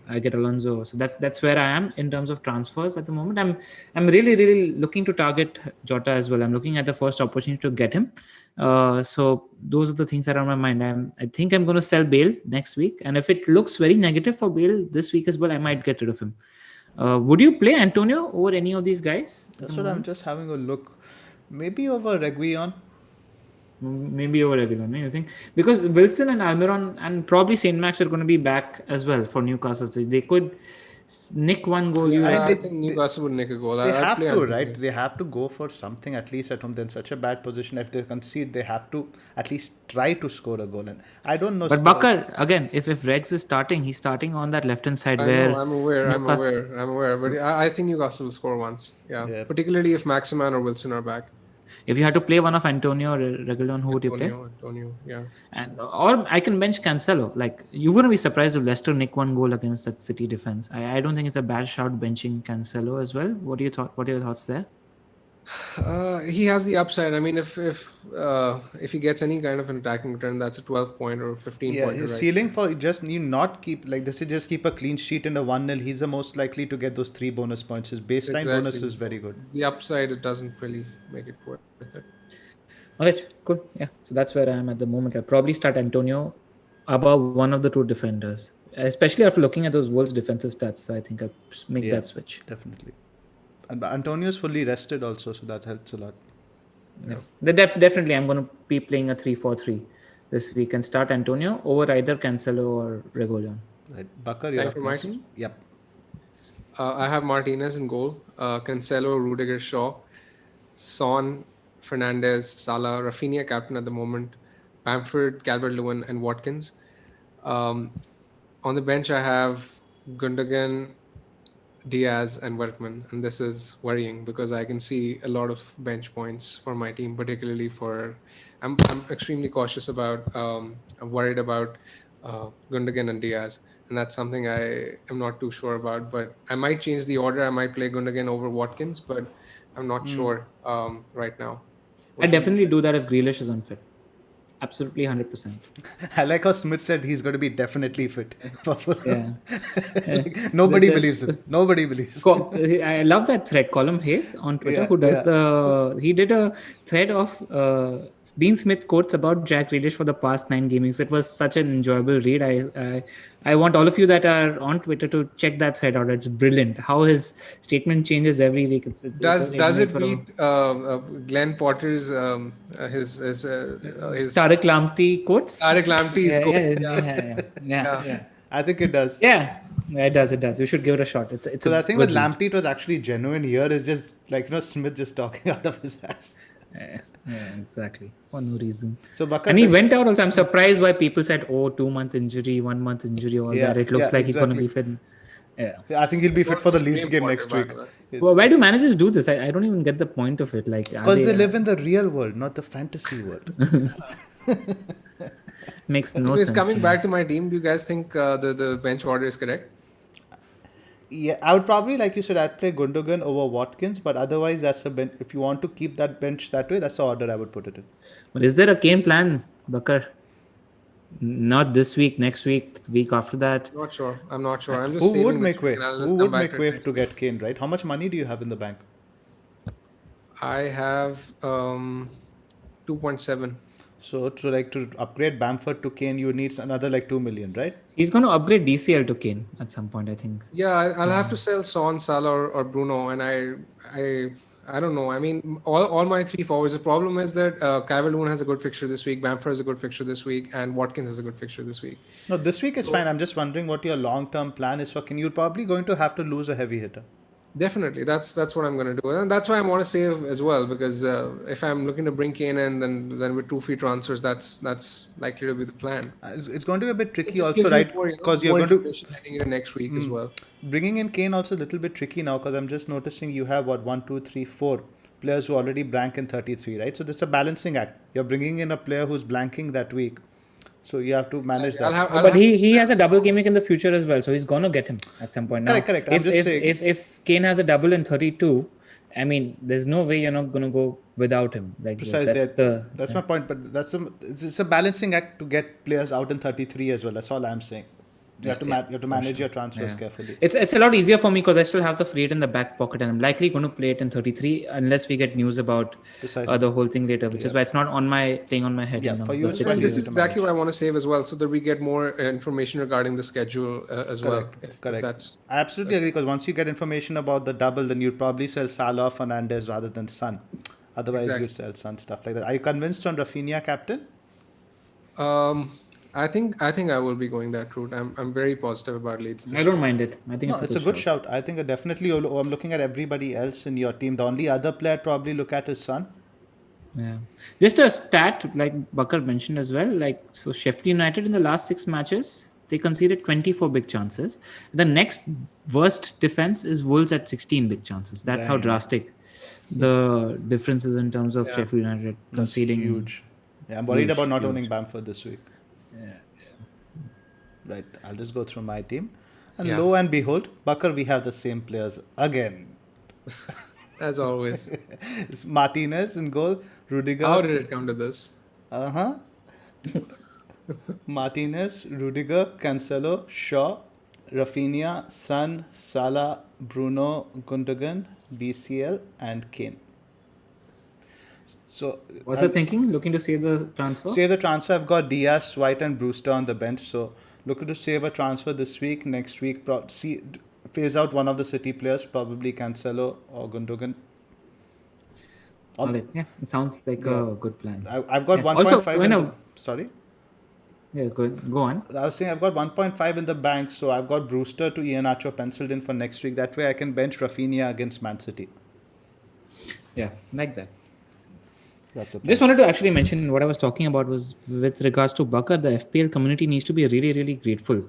I get Alonso. So that's where I am in terms of transfers at the moment. I'm really looking to target Jota as well. I'm looking at the first opportunity to get him. So those are the things that are on my mind. I think I'm going to sell Bale next week, and if it looks very negative for Bale this week as well, I might get rid of him. Would you play Antonio over any of these guys? That's what I'm just having a look. Maybe over Reguilon. Maybe over Reguilon, you think? Because Wilson and Almiron and probably Saint Max are going to be back as well for Newcastle. So they could Nick one goal, you I reckon? think Newcastle would nick a goal. They I'd have play to, Antonio. right? They have to go for something at least at home. They're in such a bad position. If they concede, they have to at least try to score a goal. And I don't know. But Bakar, again, if Rex is starting, he's starting on that left hand side I know, where I'm aware. So- But I think Newcastle will score once. Yeah. Yeah. Particularly if Maximan or Wilson are back. if you had to play one of Antonio or Reguilon, who would you play? Antonio, yeah. And or I can bench Cancelo. Like you wouldn't be surprised if Leicester nick one goal against that City defense. I don't think it's a bad shout benching Cancelo as well. What are your thoughts there? He has the upside. I mean, if he gets any kind of an attacking return, that's a 12 point or 15 yeah, point. his Right? ceiling for just you not keep like this is just keep a clean sheet in a 1-0. He's the most likely to get those 3 bonus points. His baseline bonus is very good. The upside, it doesn't really make it worth it. All right, cool. Yeah, so that's where I am at the moment. I'll probably start Antonio above one of the two defenders, especially after looking at those Wolves' defensive stats. I think I'll make that switch. Definitely. And Antonio's fully rested also, so that helps a lot. Yeah. Definitely, I'm going to be playing a 3-4-3 this week and start Antonio over either Cancelo or Reguilon. Right, Bakar, you're Time up for my next. team? Yep. I have Martinez in goal, Cancelo, Rudiger, Shaw, Son, Fernandez, Salah, Raphinha captain at the moment, Bamford, Calvert-Lewin, and Watkins. On the bench, I have Gundogan, Diaz, and Workman, and this is worrying because I can see a lot of bench points for my team, particularly for. I'm extremely cautious about. I'm worried about Gundogan and Diaz, and that's something I am not too sure about. But I might change the order. I might play Gundogan over Watkins, but I'm not sure right now. I definitely do that if Grealish is unfit. Absolutely 100%. I like how Smith said he's going to be definitely fit. Yeah. Like, nobody believes him. Nobody believes. I love that thread. Column Hayes on Twitter, who does he did a thread of Dean Smith quotes about Jack Grealish for the past 9 gamings. It was such an enjoyable read. I want all of you that are on Twitter to check that thread out. It's brilliant. How his statement changes every week. Does it beat Glenn Potter's his Tariq Lamptey quotes? Tariq Lamptey's quotes? Yeah. I think it does. Yeah, it does. You should give it a shot. It's So I think with Lamptey it was actually genuine. Here is just like Smith just talking out of his ass. Yeah, exactly. For no reason. So Bakar, and he went out also. I'm surprised why people said, 2-month injury, 1-month injury, all that. It looks like he's going to be fit. Yeah. I think he'll be fit for the Leeds game next week. Well, why do managers do this? I don't even get the point of it. Like, because they live in the real world, not the fantasy world. Makes no sense. Coming back to my team, do you guys think the bench order is correct? Yeah, I would probably, like you said, I'd play Gundogan over Watkins, but otherwise, that's a bench. If you want to keep that bench that way, that's the order I would put it in. Well, is there a Kane plan, Bakar? Not this week, next week, the week after that. I'm not sure. I'm just Who would make way? Who would make way to get Kane, right? How much money do you have in the bank? I have 2.7. So to upgrade Bamford to Kane, you need another like 2 million, right? He's going to upgrade DCL to Kane at some point, I think. Yeah, I'll have to sell Son, Salah, or Bruno, and I don't know. I mean, all my 3 forwards. The problem is that Calvert-Lewin has a good fixture this week, Bamford has a good fixture this week, and Watkins has a good fixture this week. No, this week is fine. I'm just wondering what your long-term plan is for Kane. You're probably going to have to lose a heavy hitter. Definitely, that's what I'm going to do, and that's why I want to save as well, because if I'm looking to bring Kane in, then with 2 free transfers, that's likely to be the plan. It's going to be a bit tricky also, right? Because you're going to heading into next week as well. Bringing in Kane also a little bit tricky now, because I'm just noticing you have 1, 2, 3, 4 players who already blank in 33, right? So there's a balancing act. You're bringing in a player who's blanking that week. So you have to manage that. But he has a double game week in the future as well, so he's gonna get him at some point. Now, Correct. If Kane has a double in 32, I mean, there's no way you're not gonna go without him. Like precisely, that's my point. But it's a balancing act to get players out in 33 as well. That's all I'm saying. You have to manage your transfers carefully. It's a lot easier for me because I still have the free hit in the back pocket, and I'm likely going to play it in 33 unless we get news about the whole thing later, which is why it's not playing on my head. Yeah, for you, this is exactly what I want to save as well, so that we get more information regarding the schedule as well. Correct. I absolutely agree, because once you get information about the double, then you'd probably sell Salah, Fernandez rather than Son. Otherwise, you sell Son, stuff like that. Are you convinced on Raphinha captain? I think I will be going that route. I'm very positive about Leeds. I don't mind it. I think No, it's a good shout. I think definitely. I'm looking at everybody else in your team. The only other player I'd probably look at is Son. Yeah. Just a stat, like Bakar mentioned as well. Like, so Sheffield United in the last 6 matches, they conceded 24 big chances. The next worst defense is Wolves at 16 big chances. That's how Dang. drastic the difference is in terms of Yeah. Sheffield United That's conceding. huge. Yeah, I'm worried Huge, about not huge. owning Bamford this week. Right, I'll just go through my team. And Yeah. lo and behold, Bakar, we have the same players again. As always. It's Martinez in goal, Rudiger. How did it come to this? Uh-huh. Martinez, Rudiger, Cancelo, Shaw, Raphinha, Son, Salah, Bruno, Gundogan, DCL, and Kane. So What's the thinking? Looking to save the transfer? Say the transfer. I've got Diaz, White, and Brewster on the bench. So looking to save a transfer this week. Next week, phase out one of the City players, probably Cancelo or Gundogan. All right. Yeah, it sounds like Yeah. a good plan. I've got Yeah. 1.5 Also, in the, sorry. Yeah, go on. I was saying I've got 1.5 in the bank, so I've got Brewster to Iheanacho penciled in for next week. That way I can bench Raphinha against Man City. Yeah, like that. That's a plan. Just wanted to actually mention what I was talking about was with regards to Bakar, the FPL community needs to be really, really grateful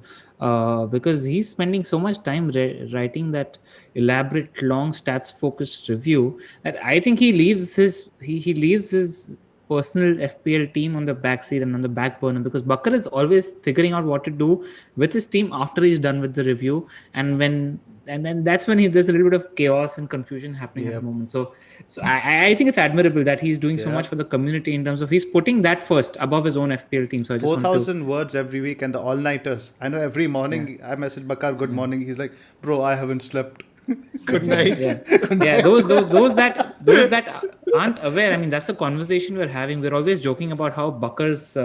because he's spending so much time writing that elaborate, long, stats-focused review that I think he leaves his personal FPL team on the backseat and on the back burner because Bakar is always figuring out what to do with his team after he's done with the review, and then that's when there's a little bit of chaos and confusion happening at the moment. So I think it's admirable that he's doing so much for the community in terms of he's putting that first above his own FPL team. So I just 4,000 words every week and the all-nighters. I know every morning I message Bakar, good morning. He's like, bro, I haven't slept. Good night. Yeah, those that aren't aware. I mean, that's the conversation we're having. We're always joking about how Bakar's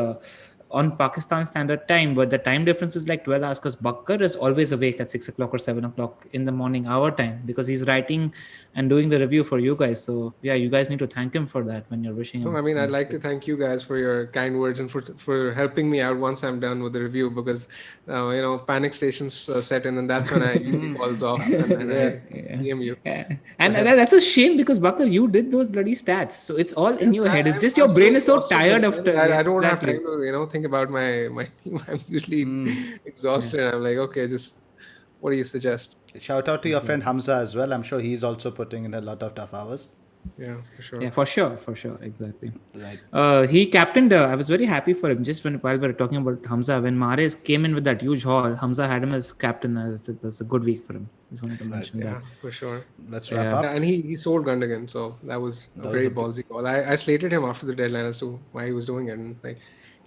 on Pakistan Standard Time, but the time difference is like 12 hours because Bakar is always awake at 6 o'clock or 7 o'clock in the morning, our time, because he's writing and doing the review for you guys. So yeah, you guys need to thank him for that when you're wishing him. No, I mean, I'd like to thank you guys for your kind words and for helping me out once I'm done with the review because, panic stations set in and that's when I usually calls off and I DM you. Yeah. And that's a shame because Bakar, you did those bloody stats. So it's all in your head. It's just your brain is so tired after. I don't have time to, think about my team. I'm usually exhausted. And I'm like, okay, just what do you suggest? Shout out to your friend Hamza as well. I'm sure he's also putting in a lot of tough hours. Yeah, for sure. Yeah, for sure, exactly. Right. He captained. I was very happy for him. Just while we were talking about Hamza, when Mahrez came in with that huge haul, Hamza had him as captain. That's a good week for him. Just wanted to mention that. Yeah, for sure. Let's wrap up. And he sold Gundogan, so that was a very ballsy call. I slated him after the deadline as to why he was doing it, and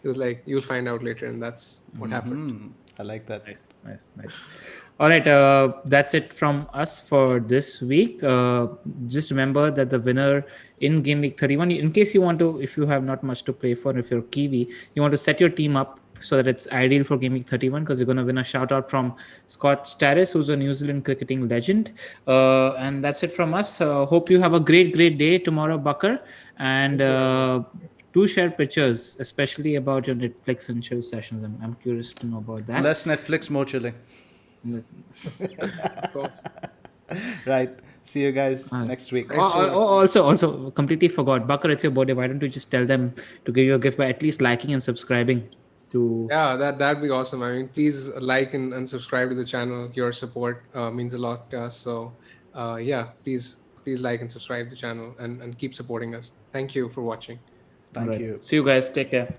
he was like, "You'll find out later," and that's what happened. I like that. Nice. All right, that's it from us for this week. Just remember that the winner in Game Week 31, in case you want to, if you have not much to play for, if you're Kiwi, you want to set your team up so that it's ideal for Game Week 31 because you're going to win a shout out from Scott Starris, who's a New Zealand cricketing legend. And that's it from us. Hope you have a great day tomorrow, Bakar. And do share pictures, especially about your Netflix and chill sessions. I'm curious to know about that. Less Netflix, more chilling. Of course. Right. See you guys next week. Also, completely forgot. Bakar, it's your birthday. Why don't you just tell them to give you a gift by at least liking and subscribing to... Yeah, that'd be awesome. I mean, please like and subscribe to the channel. Your support means a lot to us. So, please like and subscribe to the channel and keep supporting us. Thank you for watching. Thank you. See you guys. Take care.